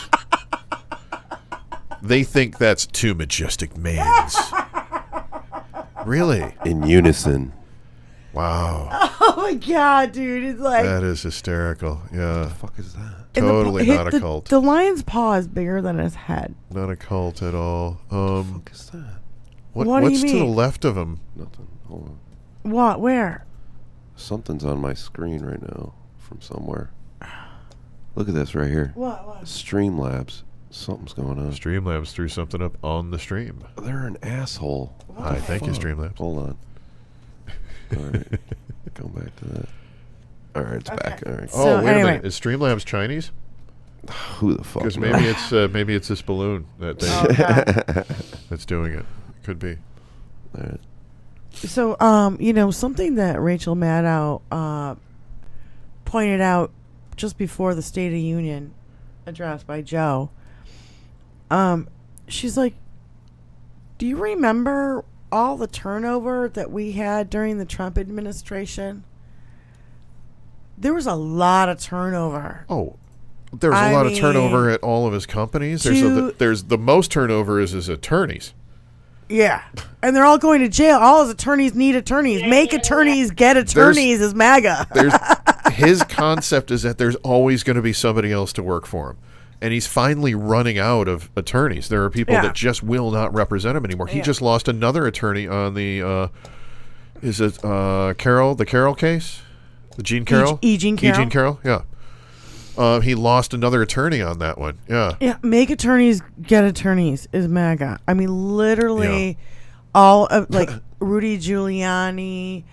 They think that's 2 majestic manes. Really? In unison. Wow. Oh my God, dude! It's like That is hysterical. Yeah. What the fuck is that? and Totally not a the, cult. The lion's paw is bigger than his head. Not a cult at all. What is that? What do you what's to the mean? left of him? Nothing. Hold on. What? Where? Something's on my screen right now from somewhere. Look at this right here. What? Streamlabs. Something's going on. Streamlabs threw something up on the stream. They're an asshole. Hi, thank you, Streamlabs. Hold on. All right. Go back to that. All right, it's back. All right. Oh, So, wait a anyway. minute. Is Streamlabs Chinese? Who the fuck? Because knows? maybe it's this balloon that they, Oh, God. that's doing it. Could be. All right. So, something that Rachel Maddow pointed out just before the State of the Union address by Joe, she's like, do you remember all the turnover that we had during the Trump administration? There was a lot of turnover. Oh, there's a I lot of mean, turnover at all of his companies. There's the most turnover is his attorneys. Yeah. And they're all going to jail. All his attorneys need attorneys. Make attorneys get attorneys is MAGA. His concept is that there's always going to be somebody else to work for him. And he's finally running out of attorneys. There are people that just will not represent him anymore. He just lost another attorney on the, is it the Carroll case? The Jean Carroll? Jean Carroll. Jean Carroll, yeah. He lost another attorney on that one. Yeah. Yeah, make attorneys get attorneys is MAGA. I mean, literally, all of like Rudy Giuliani.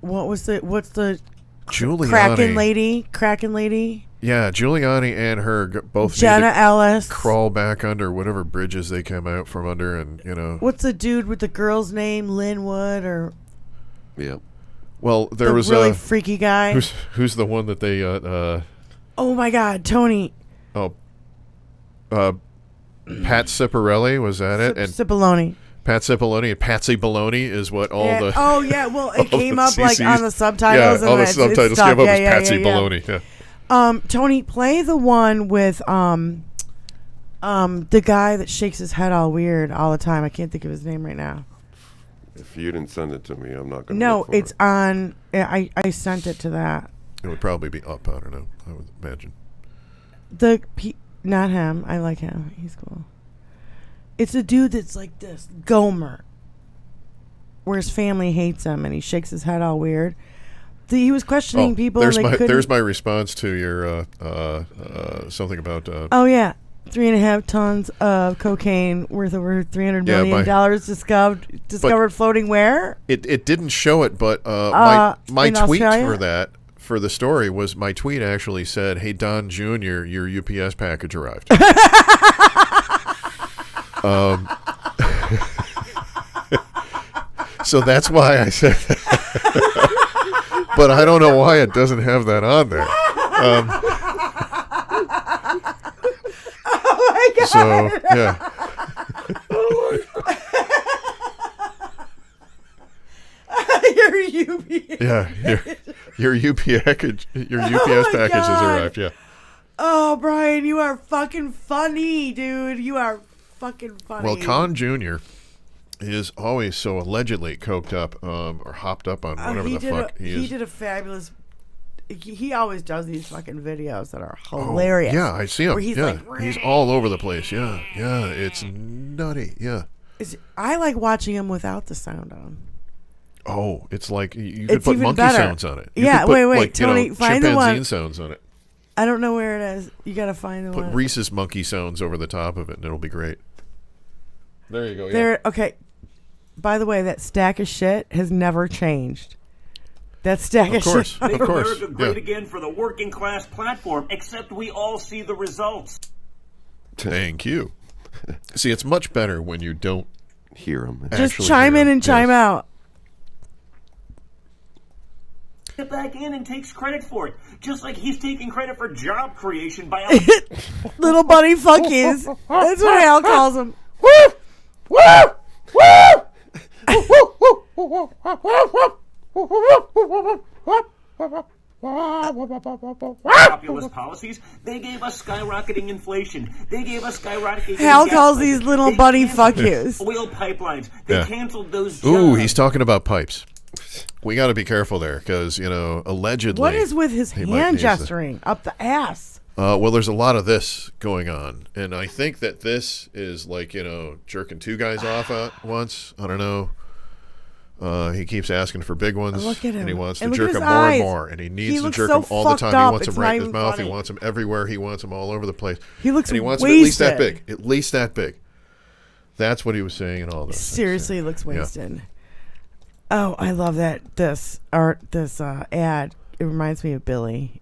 What's the Giuliani. Kraken lady. Yeah, Giuliani and her both Jenna need to Ellis. crawl back under whatever bridges they came out from under, and What's the dude with the girl's name, Linwood, or Yep. Well, there the was really freaky guy? who's the one that they Oh my God, Tony Pat Ciparelli, was that it? And Cipollone. Pat Cipollone and Patsy Baloney is what all Yeah. the Oh yeah, well it all came the up like CCs. on the subtitles. Yeah, all the it's subtitles stuck. came up Yeah, as yeah, Patsy yeah, yeah. Baloney. Yeah. Tony, play the one with the guy that shakes his head all weird all the time. I can't think of his name right now. If you didn't send it to me, I'm not going to. No, it's on. I sent it to that. It would probably be up. I don't know. I would imagine. Not him. I like him. He's cool. It's a dude that's like this, Gomer, where his family hates him and he shakes his head all weird. He was questioning people. There's and they couldn't. there's my response to your something about. Oh yeah, 3.5 tons of cocaine worth over $300 million discovered floating where? It didn't show it, but my in tweet Australia? for that. For the story was my tweet actually said, "Hey Don Jr., your UPS package arrived." So that's why I said that. But I don't know why it doesn't have that on there. Oh my God! So yeah. Your UPS. Yeah, your UPS package has arrived. Yeah. Oh, Brian, you are fucking funny, dude. You are fucking funny. Well, Con Jr. is always so allegedly coked up or hopped up on whatever the fuck he is. He did a fabulous. He always does these fucking videos that are hilarious. Yeah, I see him. Where he's yeah, like, he's all over the place. Yeah, it's nutty. Yeah. I like watching him without the sound on. Oh, it's like you could It's put even monkey better. sounds on it. You Yeah, could put, wait, like, Tony, find the chimpanzee one. sounds on it. I don't know where it is. You gotta find the Put one. Reese's monkey sounds over the top of it, and it'll be great. There you go. Yeah. There. Okay. By the way, that stack of shit has never changed. That stack of course. shit. Of course. America great Yeah. again for the working class platform, except we all see the results. Thank you. See, it's much better when you don't Hear him. Just actually chime hear in him. and chime Yes. out. Get back in and takes credit for it, just like he's taking credit for job creation by Little bunny fuckies. That's what Hal calls them. populist policies. They gave us skyrocketing inflation. They gave us skyrocketing Hal gas calls prices. these little They bunny canceled fuck yous. Oil pipelines. They Yeah. canceled those jobs. Ooh, he's talking about pipes. We got to be careful there because, allegedly. What is with his he might hand need to- gesturing up the ass? Well, there's a lot of this going on. And I think that this is like, jerking two guys off at once. I don't know. He keeps asking for big ones. Look at him. And he wants to And look at jerk his them more eyes. and more. And he needs He to looks jerk so them all the fucked time. He up. wants It's them not right in his even mouth. funny. He wants them everywhere. He wants them all over the place. He looks and he wants them at least that wasted. big. At least that big. That's what he was saying in all those. Seriously, looks Yeah. wasted. Oh, I love that. This ad. It reminds me of Billy.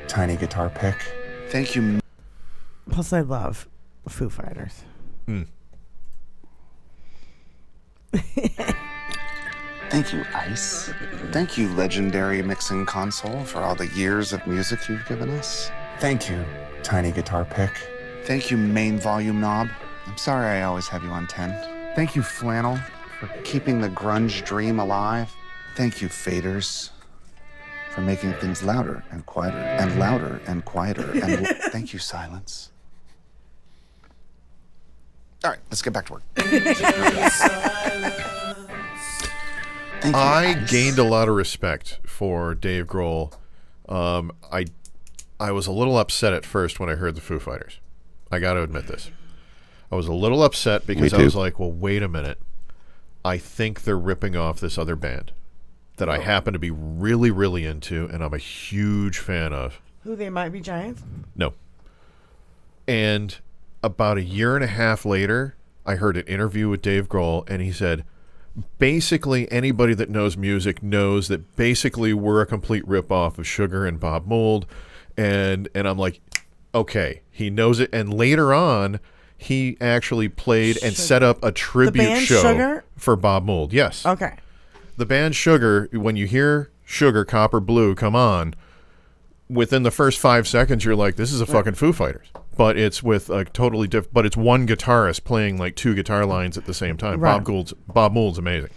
Tiny guitar pick. Thank you. Plus, I love Foo Fighters. Thank you, Ice. Thank you, legendary mixing console, for all the years of music you've given us. Thank you, tiny guitar pick. Thank you, main volume knob. I'm sorry I always have you on 10. Thank you, flannel, for keeping the grunge dream alive. Thank you, faders, for making things louder and quieter and louder and quieter. And thank you, silence. All right, let's get back to work. Thank you, I Ice. gained a lot of respect for Dave Grohl. I was a little upset at first when I heard the Foo Fighters. I got to admit this. I was a little upset because I too. was like, well, wait a minute. I think they're ripping off this other band that I happen to be really, really into and I'm a huge fan of. Who they might be giants? No. And about a year and a half later, I heard an interview with Dave Grohl, and he said, basically anybody that knows music knows that basically we're a complete ripoff of Sugar and Bob Mould. And I'm like, okay, he knows it. And later on, he actually played and set up a tribute band show Sugar? for Bob Mould. Yes. Okay. The band Sugar, when you hear Sugar, Copper, Blue come on, within the first 5 seconds, you're like, this is a fucking Foo Fighters. But it's with a totally different, but it's one guitarist playing like two guitar lines at the same time. Right. Bob Mould's amazing.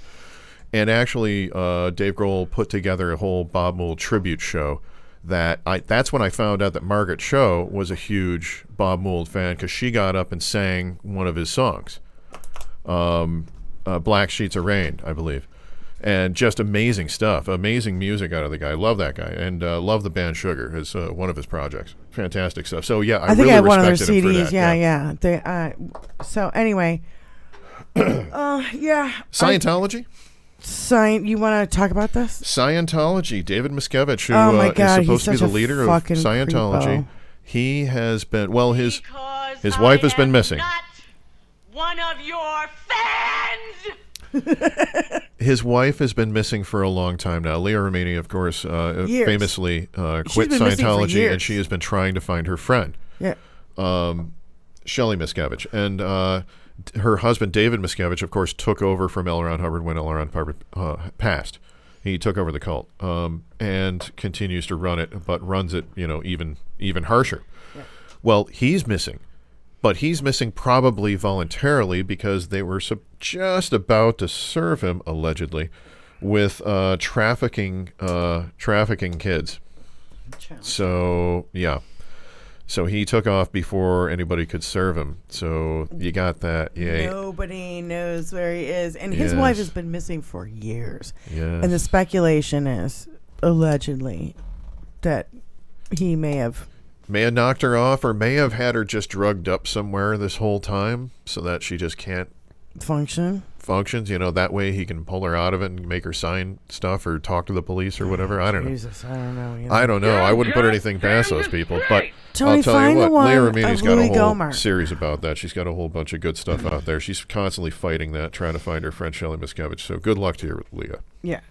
And actually, Dave Grohl put together a whole Bob Mould tribute show that's when I found out that Margaret Cho was a huge Bob Mould fan because she got up and sang one of his songs, Black Sheets of Rain, I believe. And just amazing stuff, amazing music out of the guy. Love that guy, and love the band Sugar as one of his projects. Fantastic stuff. So yeah, I think really I have one of their respected him for CDs. that. Yeah. They. So anyway. Yeah. Scientology. You want to talk about this? Scientology. David Miscavige, who Oh my is God, supposed he's to be such the a leader of fucking Scientology. creepo. He has been his Because wife I has been am missing. Not one of your fans. His wife has been missing for a long time now. Leah Remini, of course, Years. famously quit been missing for Scientology, years. and she has been trying to find her friend, Yeah. Shelley Miscavige. And her husband, David Miscavige, of course, took over from L. Ron Hubbard when L. Ron Hubbard passed. He took over the cult and continues to run it, but runs it, even harsher. Yeah. Well, he's missing. But he's missing probably voluntarily because they were just about to serve him, allegedly, with trafficking kids. So, yeah. So he took off before anybody could serve him. So you got that. Yeah. Nobody knows where he is. And his Yes. wife has been missing for years. Yes. And the speculation is, allegedly, that he may have knocked her off or may have had her just drugged up somewhere this whole time so that she just can't functions, that way he can pull her out of it and make her sign stuff or talk to the police or whatever. I don't know. Jesus, I don't know. I don't know. I wouldn't put anything past those people. But Tony, I'll tell find you the what, one Leah of Remini's got a Louis whole Gohmert. series about that. She's got a whole bunch of good stuff out there. She's constantly fighting that, trying to find her friend Shelley Miscavige. So good luck to you, Leah. Yeah.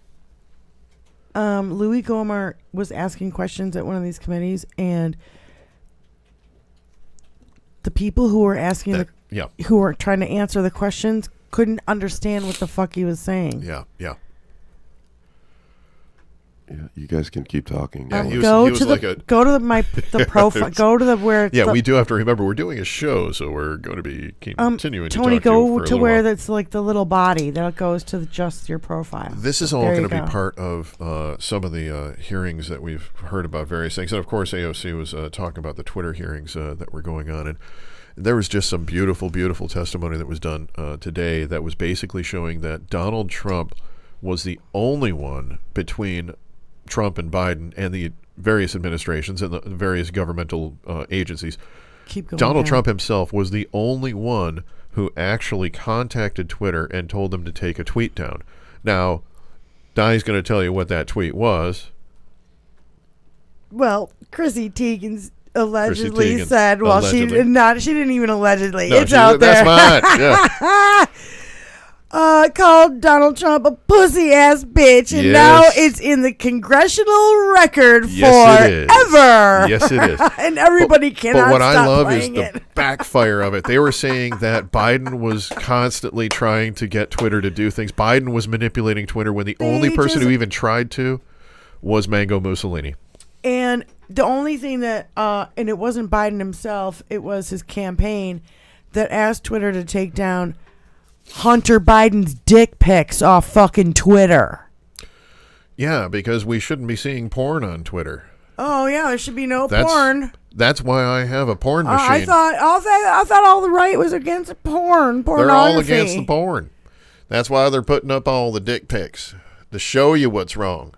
Louis Gohmert was asking questions at one of these committees, and the people who were asking, who were trying to answer the questions, couldn't understand what the fuck he was saying. Yeah. Yeah, you guys can keep talking. Yeah, Go to the profile. Go to the where. Yeah, we do have to remember we're doing a show, so we're going to be continuing. Tony, to talk go to to where while. that's like the little body that goes to just your profile. This is all going to be part of some of the hearings that we've heard about various things, and of course, AOC was talking about the Twitter hearings that were going on, and there was just some beautiful, beautiful testimony that was done today that was basically showing that Donald Trump was the only one between Trump and Biden and the various administrations and the various governmental agencies. Donald Trump himself was the only one who actually contacted Twitter and told them to take a tweet down. Now, Donnie's going to tell you what that tweet was. Well, Chrissy Teigen's allegedly said, well, she didn't even allegedly. No, it's out there. That's fine. Yeah. Called Donald Trump a pussy ass bitch, and now it's in the congressional record forever. Yes, it is. And everybody cannot. But what stop I love is playing the backfire of it. They were saying that Biden was constantly trying to get Twitter to do things. Biden was manipulating Twitter when the only person who even tried to was Mango Mussolini. And the only thing that, and it wasn't Biden himself, it was his campaign that asked Twitter to take down Hunter Biden's dick pics off fucking Twitter. Yeah, because we shouldn't be seeing porn on Twitter. Oh yeah, there should be no porn. That's why I have a porn machine. I thought all the right was against pornography. They're all against the porn. That's why they're putting up all the dick pics to show you what's wrong.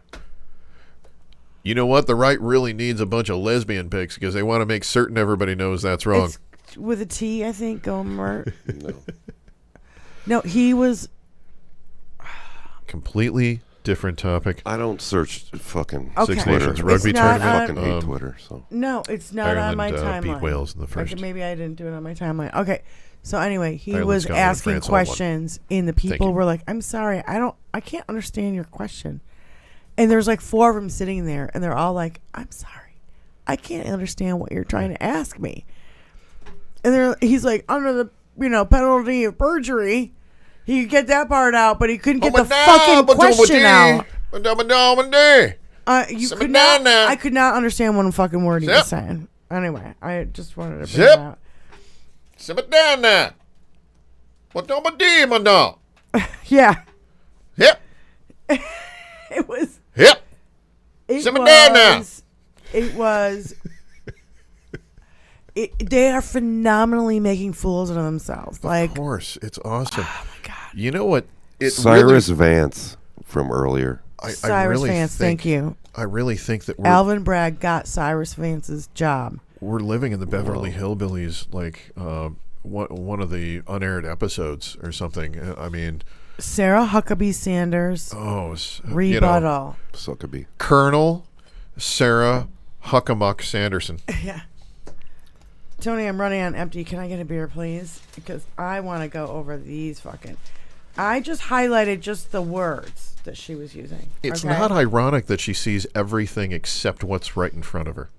You know what? The right really needs a bunch of lesbian pics because they want to make certain everybody knows that's wrong. It's with a T, I think. Gohmert. No, he was completely different topic. I don't search fucking Six Twitter. Nations rugby tournament. I fucking hate Twitter. So no, it's not Ireland, on my timeline. Beat Wales in the first. Maybe I didn't do it on my timeline. Okay, so anyway, he was asking questions, and the people were like, "I'm sorry, I can't understand your question." And there's like 4 of them sitting there, and they're all like, "I'm sorry, I can't understand what you're trying to ask me." And he's like, under the penalty of perjury, he could get that part out, but he couldn't get the fucking question out. I could not understand one fucking word he was saying. Anyway, I just wanted to bring it out. Sit down now. What don't I do, Yeah. Yep. It was. Yep. Sit down now. It was. They are phenomenally making fools of themselves. Of course, it's awesome. Oh my god! You know what? Cyrus Vance from earlier. Cyrus Vance, thank you. I really think that Alvin Bragg got Cyrus Vance's job. We're living in the Beverly Hillbillies, like one of the unaired episodes or something. I mean, Sarah Huckabee Sanders. Oh, rebuttal. Huckabee. Colonel Sarah Huckamuck Sanderson. Yeah. Tony, I'm running on empty. Can I get a beer, please? Because I want to go over these fucking... I just highlighted just the words that she was using. It's not ironic that she sees everything except what's right in front of her.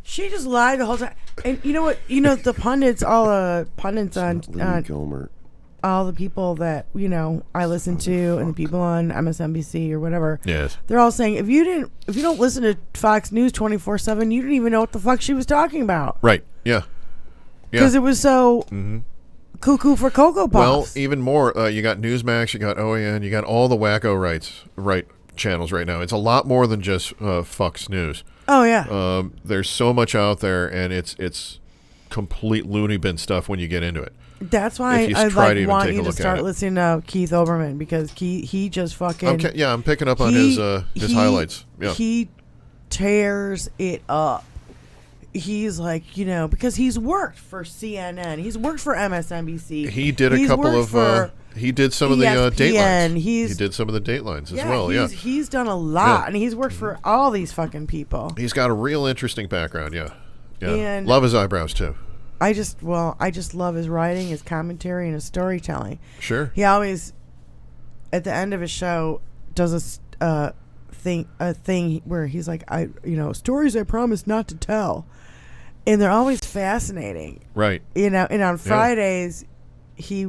She just lied the whole time. And you know what? The pundits, all the pundits on... Gohmert. All the people that, I listen to and the people on MSNBC or whatever. Yes. They're all saying, if you don't listen to Fox News 24/7, you didn't even know what the fuck she was talking about. Right. Yeah. Because it was so cuckoo for Cocoa Puffs. Well, even more, you got Newsmax, you got OAN, you got all the wacko right channels right now. It's a lot more than just Fox News. Oh, yeah. There's so much out there, and it's complete loony bin stuff when you get into it. That's why I want you to start listening to Keith Olbermann, because he just fucking... I'm picking up on his highlights. Yeah. He tears it up. he's like, you know, because he's worked for CNN, he's worked for MSNBC. He did a he's couple worked of. for He did some of the ESPN. Datelines. He's- He did some of the Datelines as well. Yeah, he's done a lot, Yeah. and he's worked for all these fucking people. he's got a real interesting background. Yeah, yeah. And- Love his eyebrows too. I just love his writing, his commentary, and his storytelling. Sure. He always, at the end of his show, does a thing where he's like, stories I promise not to tell, and they're always fascinating. Right. You know, and on Fridays, he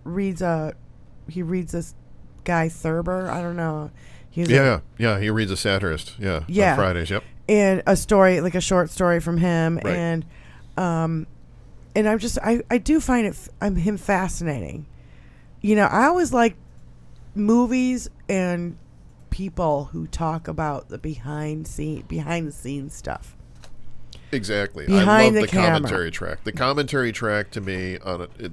reads this guy Thurber. I don't know. He's Yeah. He reads a satirist. Yeah. Yeah. On Fridays. Yep. and a story, like a short story from him, Right. and I do find him fascinating. You know, I always like movies and people who talk about the behind the scenes stuff. Exactly. I Behind love the the camera. commentary track. The commentary track to me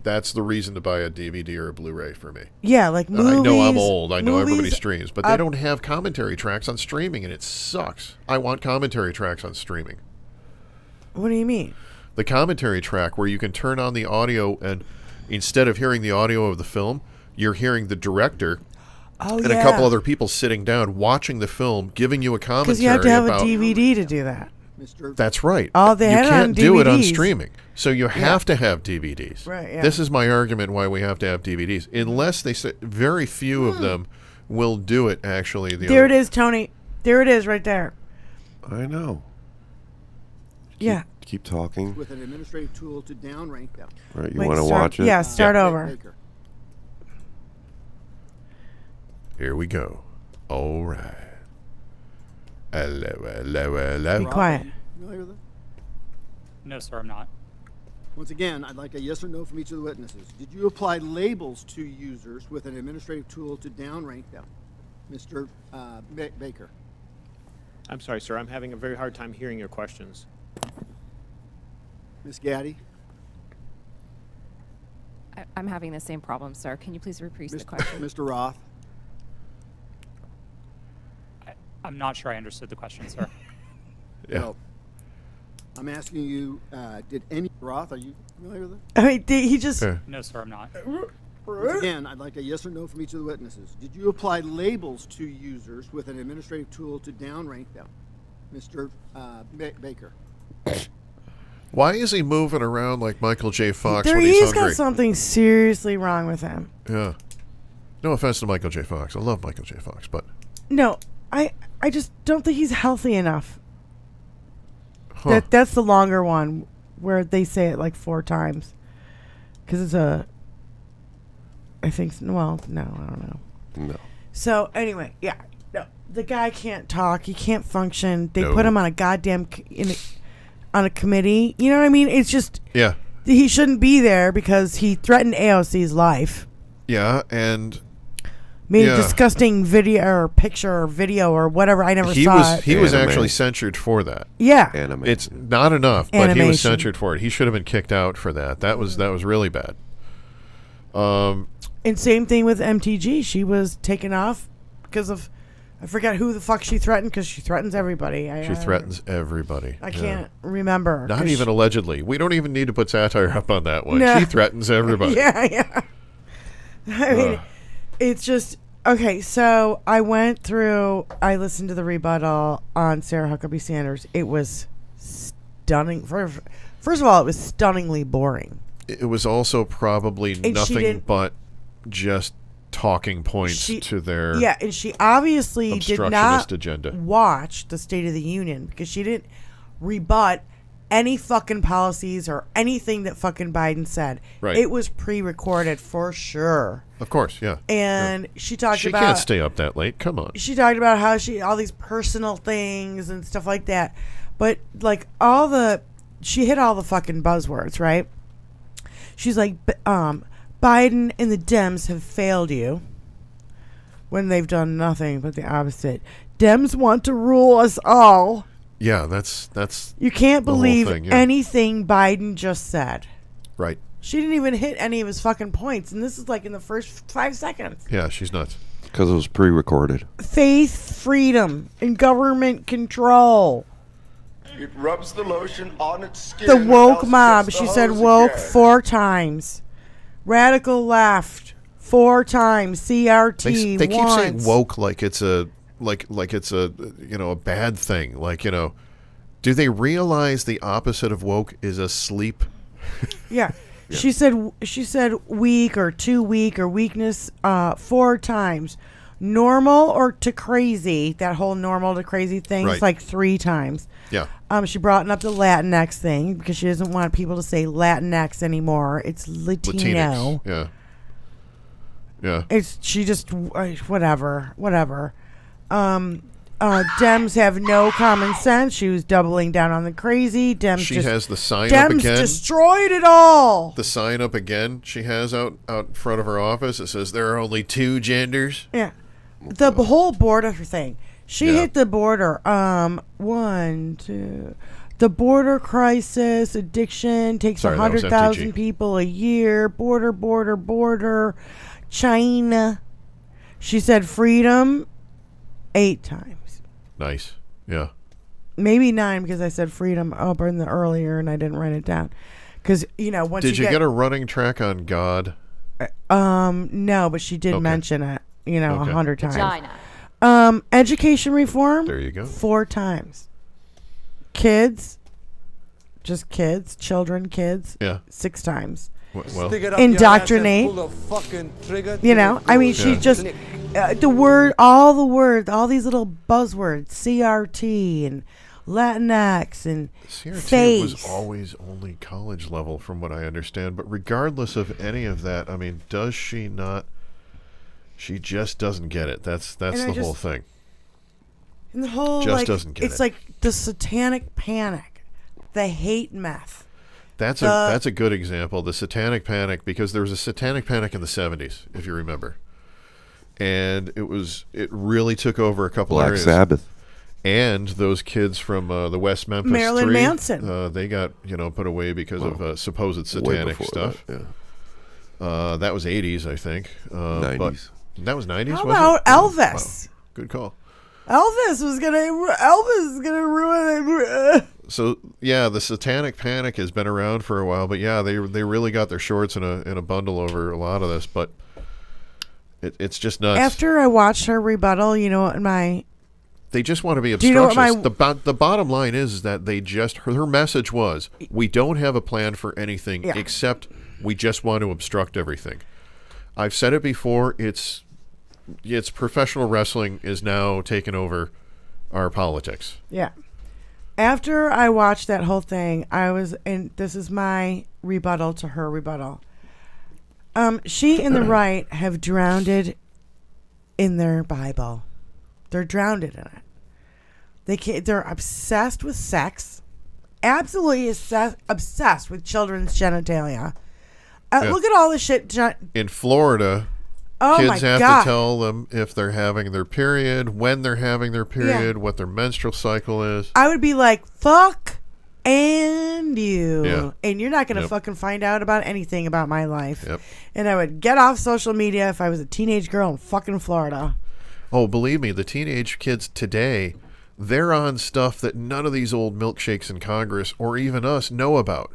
that's the reason to buy a DVD or a Blu-ray for me. Yeah, like movies. I know I'm old. I know everybody movies, streams, but they don't have commentary tracks on streaming, and it sucks. I want commentary tracks on streaming. What do you mean? The commentary track where you can turn on the audio, and instead of hearing the audio of the film, you're hearing the director and a couple other people sitting down watching the film, giving you a commentary. Because you have to have about, a DVD to do that. That's right. Oh, they you had it can't on do it on DVDs. streaming, so you have to have DVDs. Right, yeah. This is my argument why we have to have DVDs. Unless they say very few of them will do it. Actually, There it is, Tony. There it is, right there. I know. Yeah. Keep talking. With an administrative tool to downrank them. Right, you Wait, want to start- watch it? Yeah, start over. Baker. Here we go. All right. Hello. Be quiet. Familiar with it? No, sir, I'm not. Once again, I'd like a yes or no from each of the witnesses. Did you apply labels to users with an administrative tool to downrank them? Mr. Baker. I'm sorry, sir. I'm having a very hard time hearing your questions. Ms. Gaddy. I'm having the same problem, sir. Can you please repeat the question? Mr. Roth. I'm not sure I understood the question, sir. Yeah. Well, I'm asking you, did any Roth, are you familiar with it? I mean, he just. No, sir, I'm not. Once again, I'd like a yes or no from each of the witnesses. Did you apply labels to users with an administrative tool to downrank them? Mr. Baker. Why is he moving around like Michael J. Fox There when he's he's got hungry? something seriously wrong with him. Yeah. No offense to Michael J. Fox. I love Michael J. Fox, but No, I just don't think he's healthy enough. That's the longer one where they say it like 4 times. Because it's I think, well, no, I don't know. No. So, anyway, yeah. No, the guy can't talk. He can't function. They No. put him on a goddamn, on a committee. You know what I mean? It's just, yeah. he shouldn't be there because he threatened AOC's life. Yeah, and Made Yeah. a disgusting video or picture or video or whatever. I never saw it. He was Anime. actually censured for that. Yeah. Anime. It's not enough, but he Animation. was censured for it. He should have been kicked out for that. That was really bad. And same thing with MTG. She was taken off because of, I forget who the fuck she threatened because she threatens everybody. She threatens everybody. I Yeah. can't remember. Not 'cause even allegedly. We don't even need to put satire up on that one. No. She threatens everybody. Yeah. I mean, it's just, okay, so I listened to the rebuttal on Sarah Huckabee Sanders. It was stunning. First of all, it was stunningly boring. It was also probably And she nothing didn't- but just talking points to their Yeah, and she obviously did obstructionist not agenda. watch the State of the Union because she didn't rebut any fucking policies or anything that fucking Biden said. Right. It was pre-recorded for sure. Of course, yeah. And she talked She about can't stay up that late. Come on. she talked about how all these personal things and stuff like that. But like she hit all the fucking buzzwords, right? She's like, Biden and the Dems have failed you when they've done nothing but the opposite. Dems want to rule us all. Yeah, that's You can't the whole believe thing, yeah. anything Biden just said. right. She didn't even hit any of his fucking points, and this is like in the first 5 seconds. Yeah, she's nuts. Because it was pre-recorded. Faith, freedom, and government control. It rubs the lotion on its skin. The woke else mob. gets the She said hose woke again. 4 times. Radical left 4 times. CRT They keep once. saying woke like it's a a bad thing. Like, do they realize the opposite of woke is asleep? Yeah. She said weak or too weak or weakness 4 times. Normal or to crazy, that whole normal to crazy thing is Right. like 3 times. Yeah. She brought up the Latinx thing because she doesn't want people to say Latinx anymore. It's Latino. Latinx. Yeah. Yeah. She just whatever. Dems have no common sense. She was doubling down on the crazy. She has the sign Dems up again. Destroyed it all. The sign up again she has out in front of her office. It says there are only 2 genders. Yeah. The whole border thing. She Yeah. hit the border. 1, 2. The border crisis, addiction takes Sorry, that was 100,000 MTG. people a year. Border. China. She said freedom 8 times. Nice. Yeah. Maybe 9 because I said freedom up in the earlier and I didn't write it down. Because once Did you get a running track on God? No, but she did mention it. 100 times. Vagina. Education reform. There you go. 4 times. Kids. Just kids. Children. Kids. Yeah. 6 times. Well, Indoctrinate. I mean, she just all these little buzzwords, CRT and Latinx and CRT face. was always only college level, from what I understand. But regardless of any of that, I mean, does she not? She just doesn't get it. That's the whole thing. And the whole Just doesn't get it's it. like the satanic panic, the hate meth. That's a good example, the satanic panic, because there was a satanic panic in the 70s, if you remember, and it really took over a couple Black areas. Sabbath. And those kids from the West Memphis Marilyn 3, Manson. they got put away because of supposed satanic before stuff. that, that was 80s, I think. 90s. But that was 90s. How was about it? Elvis? Wow. Good call. Elvis is gonna ruin it. So yeah, the satanic panic has been around for a while, but yeah, they really got their shorts in a bundle over a lot of this, but it's just nuts. After I watched her rebuttal, They just want to be Do you know what obstructionist. The bottom line is that her message was, we don't have a plan for anything except we just want to obstruct everything. I've said it before, it's professional wrestling is now taking over our politics. Yeah. After I watched that whole thing, and this is my rebuttal to her rebuttal. She and the right have drowned it in their Bible. They're drowned in it. They're obsessed with sex, absolutely obsessed with children's genitalia. Look at all the shit. In Florida, kids have to tell them if they're having their period, when they're having their period, what their menstrual cycle is. I would be like, fuck and you. Yeah. And you're not going to fucking find out about anything about my life. Yep. And I would get off social media if I was a teenage girl in fucking Florida. Oh, believe me, the teenage kids today, they're on stuff that none of these old milkshakes in Congress or even us know about.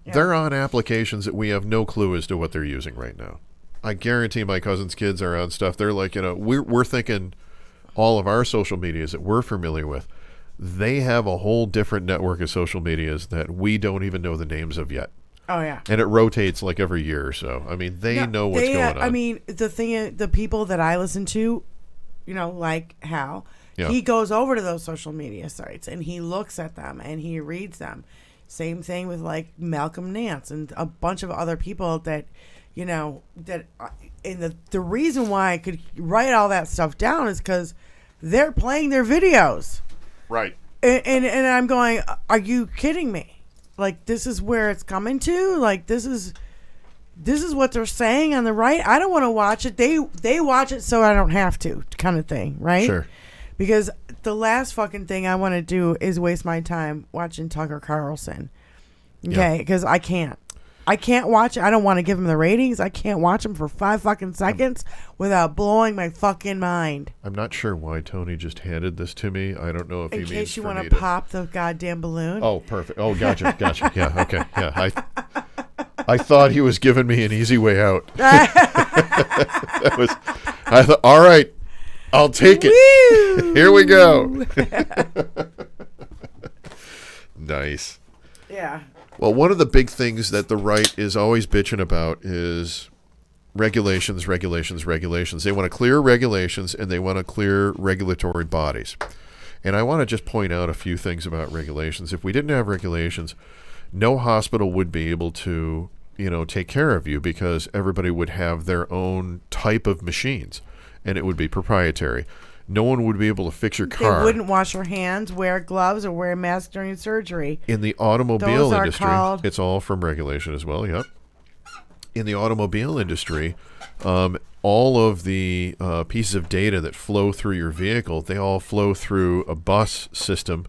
Yeah. They're on applications that we have no clue as to what they're using right now. I guarantee my cousin's kids are on stuff. They're like, we're thinking all of our social medias that we're familiar with. They have a whole different network of social medias that we don't even know the names of yet. Oh, yeah. And it rotates like every year or so. I mean, they know what's going on. I mean, the people that I listen to, like Hal, he goes over to those social media sites and he looks at them and he reads them. Same thing with like Malcolm Nance and a bunch of other people that, and the reason why I could write all that stuff down is because they're playing their videos. Right. And I'm going, are you kidding me? Like, this is where it's coming to? Like, this is what they're saying on the right? I don't want to watch it. They watch it so I don't have to, kind of thing, right? Sure. Because the last fucking thing I want to do is waste my time watching Tucker Carlson. Okay? Because I can't. I can't watch it. I don't want to give them the ratings. I can't watch them for 5 fucking seconds without blowing my fucking mind. I'm not sure why Tony just handed this to me. I don't know if he means in case you want to pop the goddamn balloon. Oh, perfect. Oh, gotcha. Yeah, okay. Yeah, I thought he was giving me an easy way out. I thought, all right, I'll take it. Here we go. Nice. Yeah. Well, one of the big things that the right is always bitching about is regulations. They want to clear regulations, and they want to clear regulatory bodies. And I want to just point out a few things about regulations. If we didn't have regulations, no hospital would be able to, take care of you because everybody would have their own type of machines, and it would be proprietary. No one would be able to fix your car. They wouldn't wash their hands, wear gloves, or wear a mask during surgery. In the automobile industry, called... it's all from regulation as well, yep. In the automobile industry, all of the pieces of data that flow through your vehicle, they all flow through a bus system,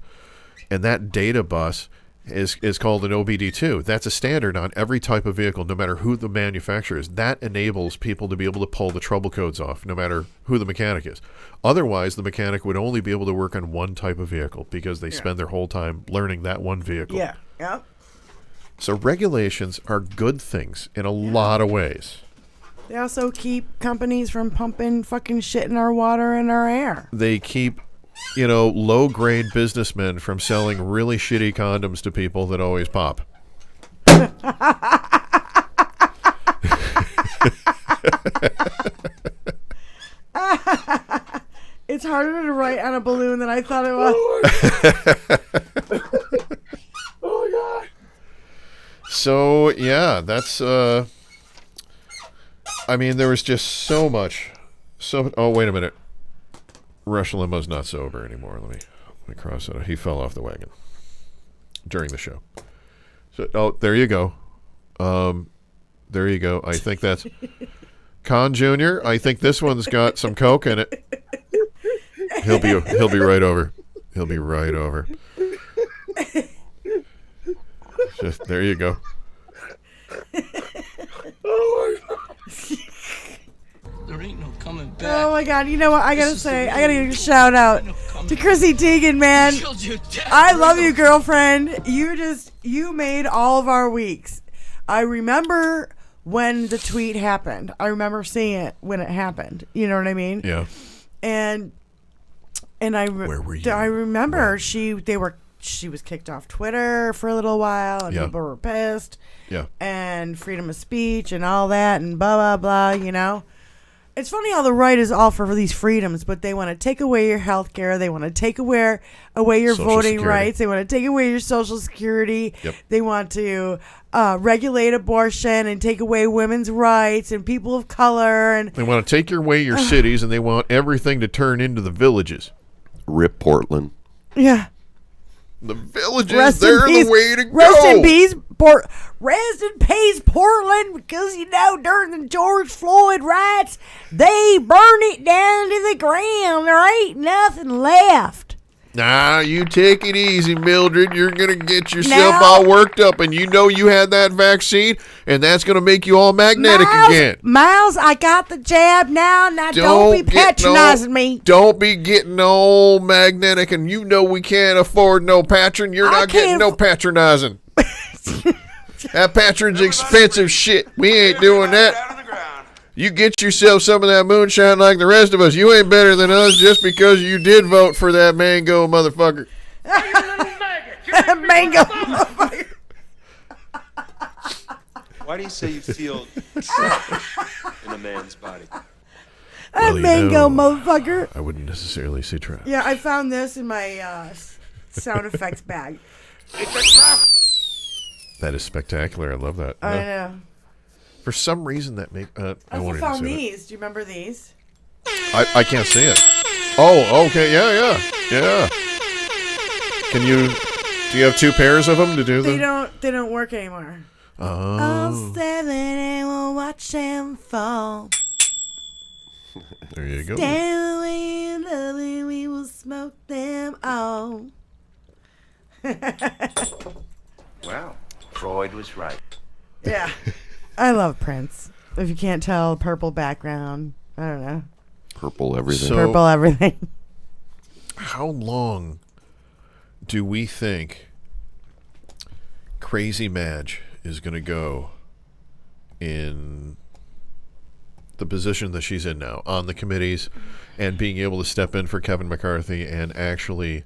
and that data bus is called an OBD2. That's a standard on every type of vehicle, no matter who the manufacturer is. That enables people to be able to pull the trouble codes off, no matter who the mechanic is. Otherwise, the mechanic would only be able to work on one type of vehicle because they spend their whole time learning that one vehicle. Yeah. Yep. So regulations are good things in a lot of ways. They also keep companies from pumping fucking shit in our water and our air. They keep low-grade businessmen from selling really shitty condoms to people that always pop. It's harder to write on a balloon than I thought it was. Oh, God. So, yeah, that's... there was just so much... Oh, wait a minute. Rush Limbaug's not sober anymore. Let me cross that out. He fell off the wagon during the show. So, there you go. There you go. I think that's Con Jr. I think this one's got some coke in it. He'll be right over. He'll be right over. Just, there you go. Oh my God. There ain't no coming back. Oh my God! You know what? I gotta give a shout out to Chrissy Teigen, man. I love you, girlfriend. You made all of our weeks. I remember when the tweet happened. I remember seeing it when it happened. You know what I mean? Yeah. And where were you? I remember she was kicked off Twitter for a little while, and people were pissed. Yeah. And freedom of speech and all that, and blah blah blah. It's funny how the right is all for these freedoms, but they want to take away your health care. They want to take away your Social voting Security. rights. They want to take away your Social Security. Yep. They want to regulate abortion and take away women's rights and people of color. And they want to take away your cities, and they want everything to turn into the villages. Rip Portland. Yeah. The villages, they're the way to go. Rest in peace, Portland, because, during the George Floyd riots, they burned it down to the ground. There ain't nothing left. Nah, you take it easy, Mildred. You're going to get yourself all worked up, and you had that vaccine, and that's going to make you all magnetic again. Miles, I got the jab now. Now don't be patronizing me. Don't be getting all magnetic, and we can't afford no patron. You're not getting no patronizing. That patron's expensive shit. We ain't doing that. You get yourself some of that moonshine like the rest of us. You ain't better than us just because you did vote for that mango motherfucker. Mango motherfucker. Why do you say you feel trash in a man's body? Mango motherfucker. I wouldn't necessarily say trash. Yeah, I found this in my sound effects bag. It's a trap. That is spectacular. I love that. I know. For some reason, that make. I also found these. Do you remember these? I can't see it. Oh, okay. Yeah. Do you have 2 pairs of them to do them? They don't work anymore. Oh. I'll stand and we'll watch them fall. There you go. Stand away and lovely, we will smoke them all. Wow, Freud was right. Yeah. I love Prince. If you can't tell, purple background. I don't know. Purple everything. So, Purple everything. How long do we think Crazy Madge is going to go in the position that she's in now on the committees and being able to step in for Kevin McCarthy and actually,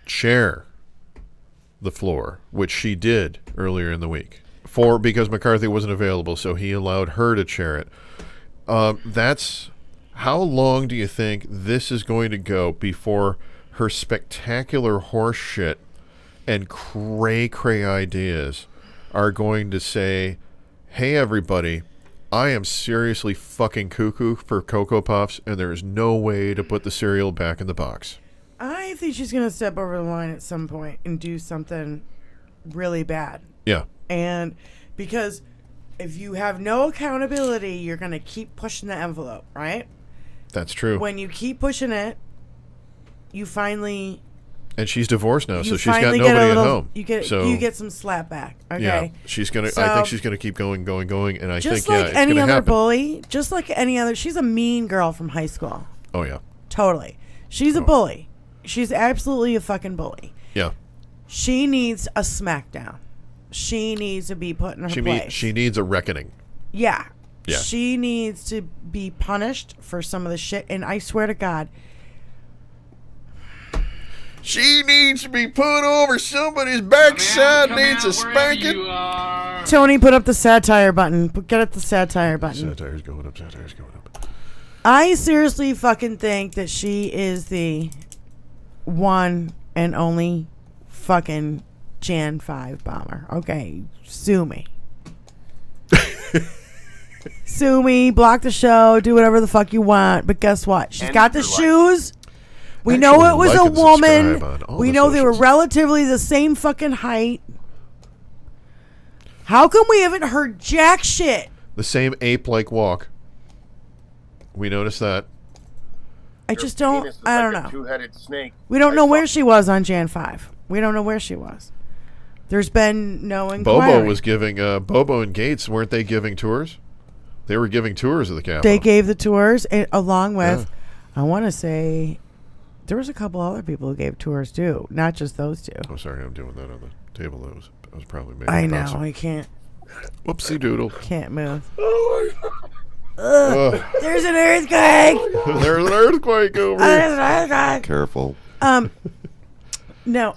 chair the floor, which she did earlier in the week because McCarthy wasn't available, so he allowed her to chair it. How long do you think this is going to go before her spectacular horse shit and cray ideas are going to say, hey, everybody, I am seriously fucking cuckoo for Cocoa Puffs, and there is no way to put the cereal back in the box? I think she's going to step over the line at some point and do something really bad. Yeah. And because if you have no accountability, you're going to keep pushing the envelope, right? That's true. When you keep pushing it, you finally... And she's divorced now, so she's got finally nobody get at home. You get some slap back. Okay. Yeah, she's gonna. I think she's gonna keep going, and I just think like it's any gonna other happen. bully, just like any other. She's a mean girl from high school. Oh yeah. Totally. She's a bully. She's absolutely a fucking bully. Yeah. She needs a smackdown. She needs to be put in her place. She needs a reckoning. Yeah. Yeah. She needs to be punished for some of the shit. And I swear to God, she needs to be put over somebody's backside. Needs a spanking. Tony, put up the satire button. Get at the satire button. Satire's going up. Satire's going up. I seriously fucking think that she is the one and only fucking Jan 5 bomber. Okay, sue me. Sue me, block the show, do whatever the fuck you want. But guess what? She's got the shoes. We know it was a woman. We know they were relatively the same fucking height. How come we haven't heard jack shit? The same ape-like walk. We noticed that. I just don't. I don't know. Two-headed snake. We don't know where she was on Jan 5. We don't know where she was. There's been no inquiry. Bobo was giving. Bobo and Gates, weren't they giving tours? They were giving tours of the Capitol. They gave the tours along with. I want to say. There was a couple other people who gave tours too, not just those two. Oh, sorry, I'm doing that on the table. That was probably maybe. I know, I can't. Whoopsie doodle. Can't move. Ugh, there's an earthquake. There's an earthquake over here. There's an earthquake. Careful. No.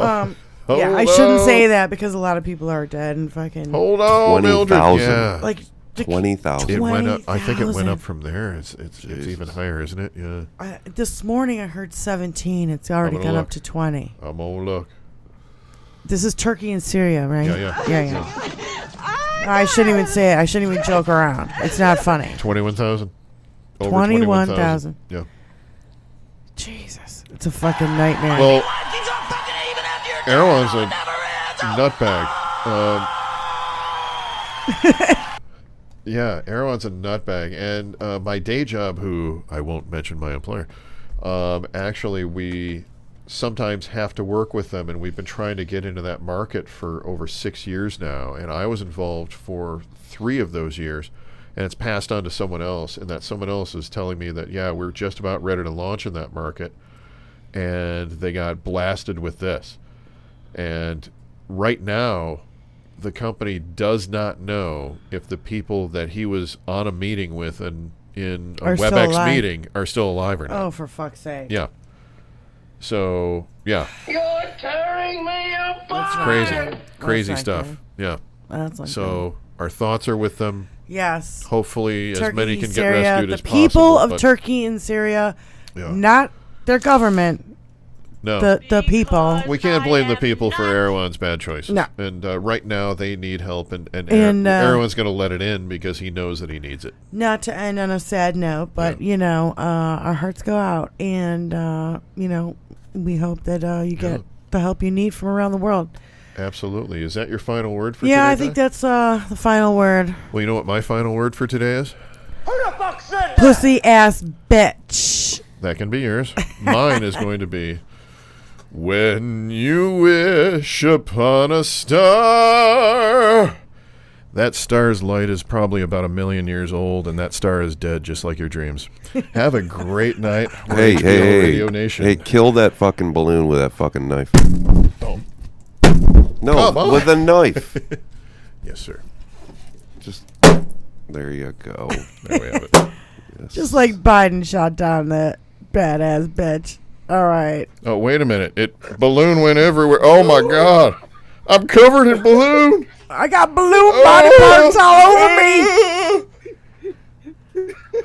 Yeah, I shouldn't say that because a lot of people are dead and fucking. Hold on, 20,000. Yeah. Like 20,000. It went up. I think it went 20,000. up from there. It's even higher, isn't it? Yeah. This morning I heard 17. It's already gone up to 20. I'm gonna look. This is Turkey and Syria, right? Yeah. I shouldn't even say it. I shouldn't even joke around. It's not funny. 21,000. 21,000. Yeah. Jesus, it's a fucking nightmare. Well, Erdogan's a nutbag. Yeah, Erdogan's a nutbag. And my day job, who I won't mention my employer, actually we sometimes have to work with them, and we've been trying to get into that market for over 6 years now. And I was involved for 3 of those years, and it's passed on to someone else. And that someone else is telling me that, yeah, we're just about ready to launch in that market. And they got blasted with this. And right now, the company does not know if the people that he was on a meeting with and in a WebEx meeting are still alive or not. Oh, for fuck's sake. Yeah. So, yeah. You're tearing me apart. It's crazy That's stuff. not Yeah. That's not so our thoughts are with them. Yes. Hopefully, Turkey, as many can Syria, get rescued as possible. The people of but Turkey and Syria, Yeah. not their government. No. The people. We can't blame the people for Erdogan's bad choices. No. And right now they need help, and Erdogan's going to let it in because he knows that he needs it. Not to end on a sad note, but our hearts go out, and we hope that you get the help you need from around the world. Absolutely. Is that your final word for today? Yeah, I think that's the final word. Well, you know what my final word for today is? Who the fuck said that? Pussy ass bitch. That can be yours. Mine is going to be, When you wish upon a star. That star's light is probably about 1 million years old, and that star is dead just like your dreams. Have a great night. Hey, Radio Nation. Hey, kill that fucking balloon with that fucking knife. Oh. No, with a knife. Yes, sir. Just, there you go. There we have it. Yes. Just like Biden shot down that badass bitch. All right. Oh, wait a minute. Balloon went everywhere. Oh, my God. I'm covered in balloon. I got balloon body parts all over me.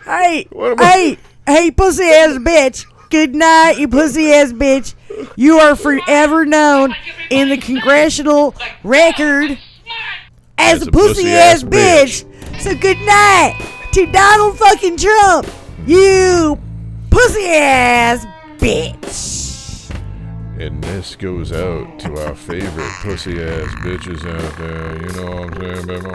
Hey, pussy ass bitch. Good night, you pussy ass bitch. You are forever known in the congressional record as a pussy ass bitch. So good night to Donald fucking Trump. You pussy ass bitch. And this goes out to our favorite pussy ass bitches out there. You know what I'm saying, baby?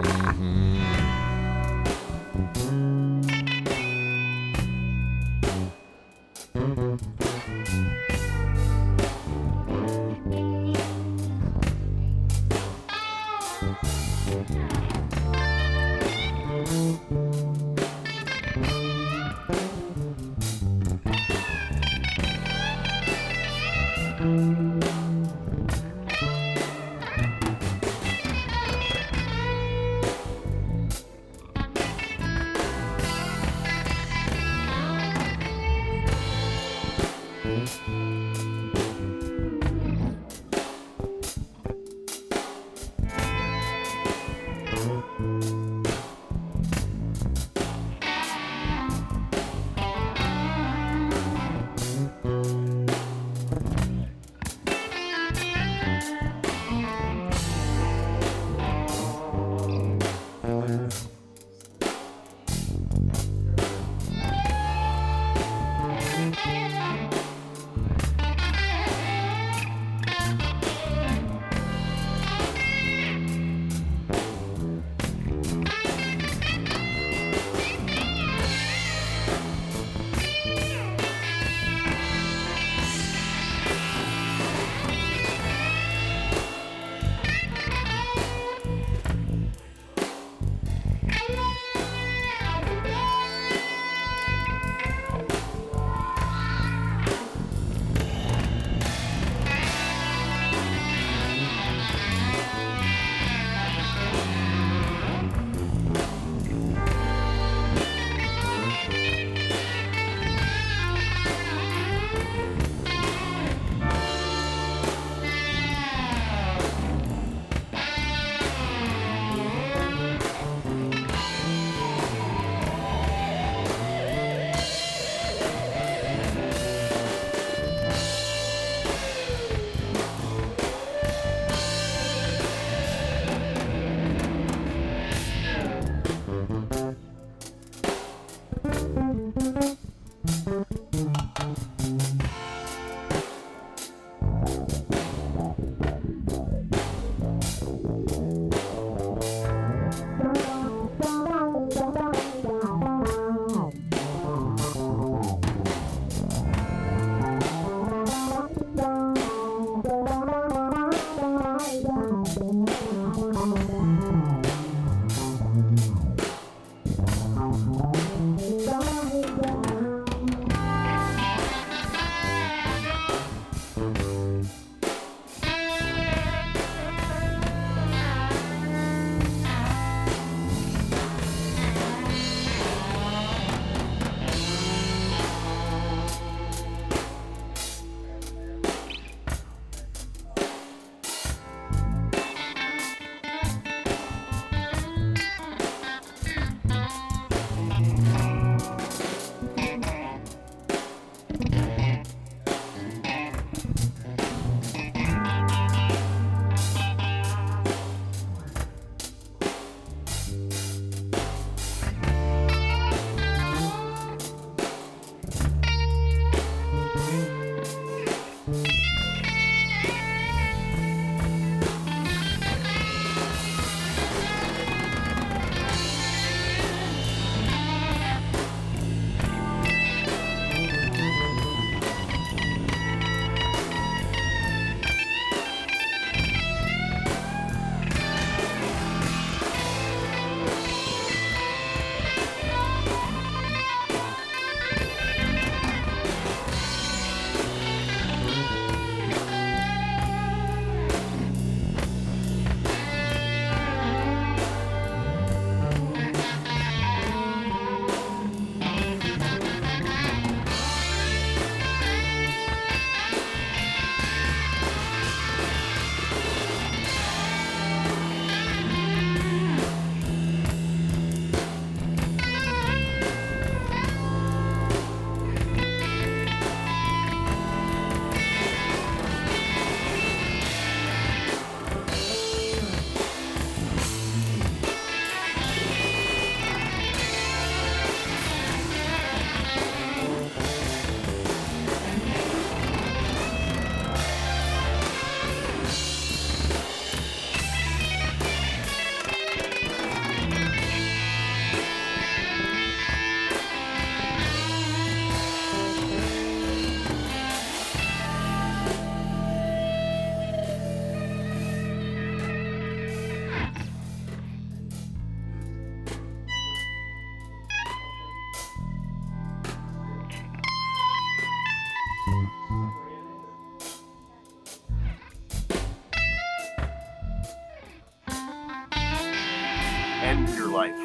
life.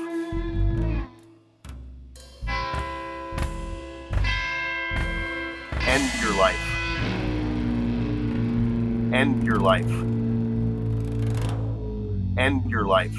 End your life. End your life. End your life.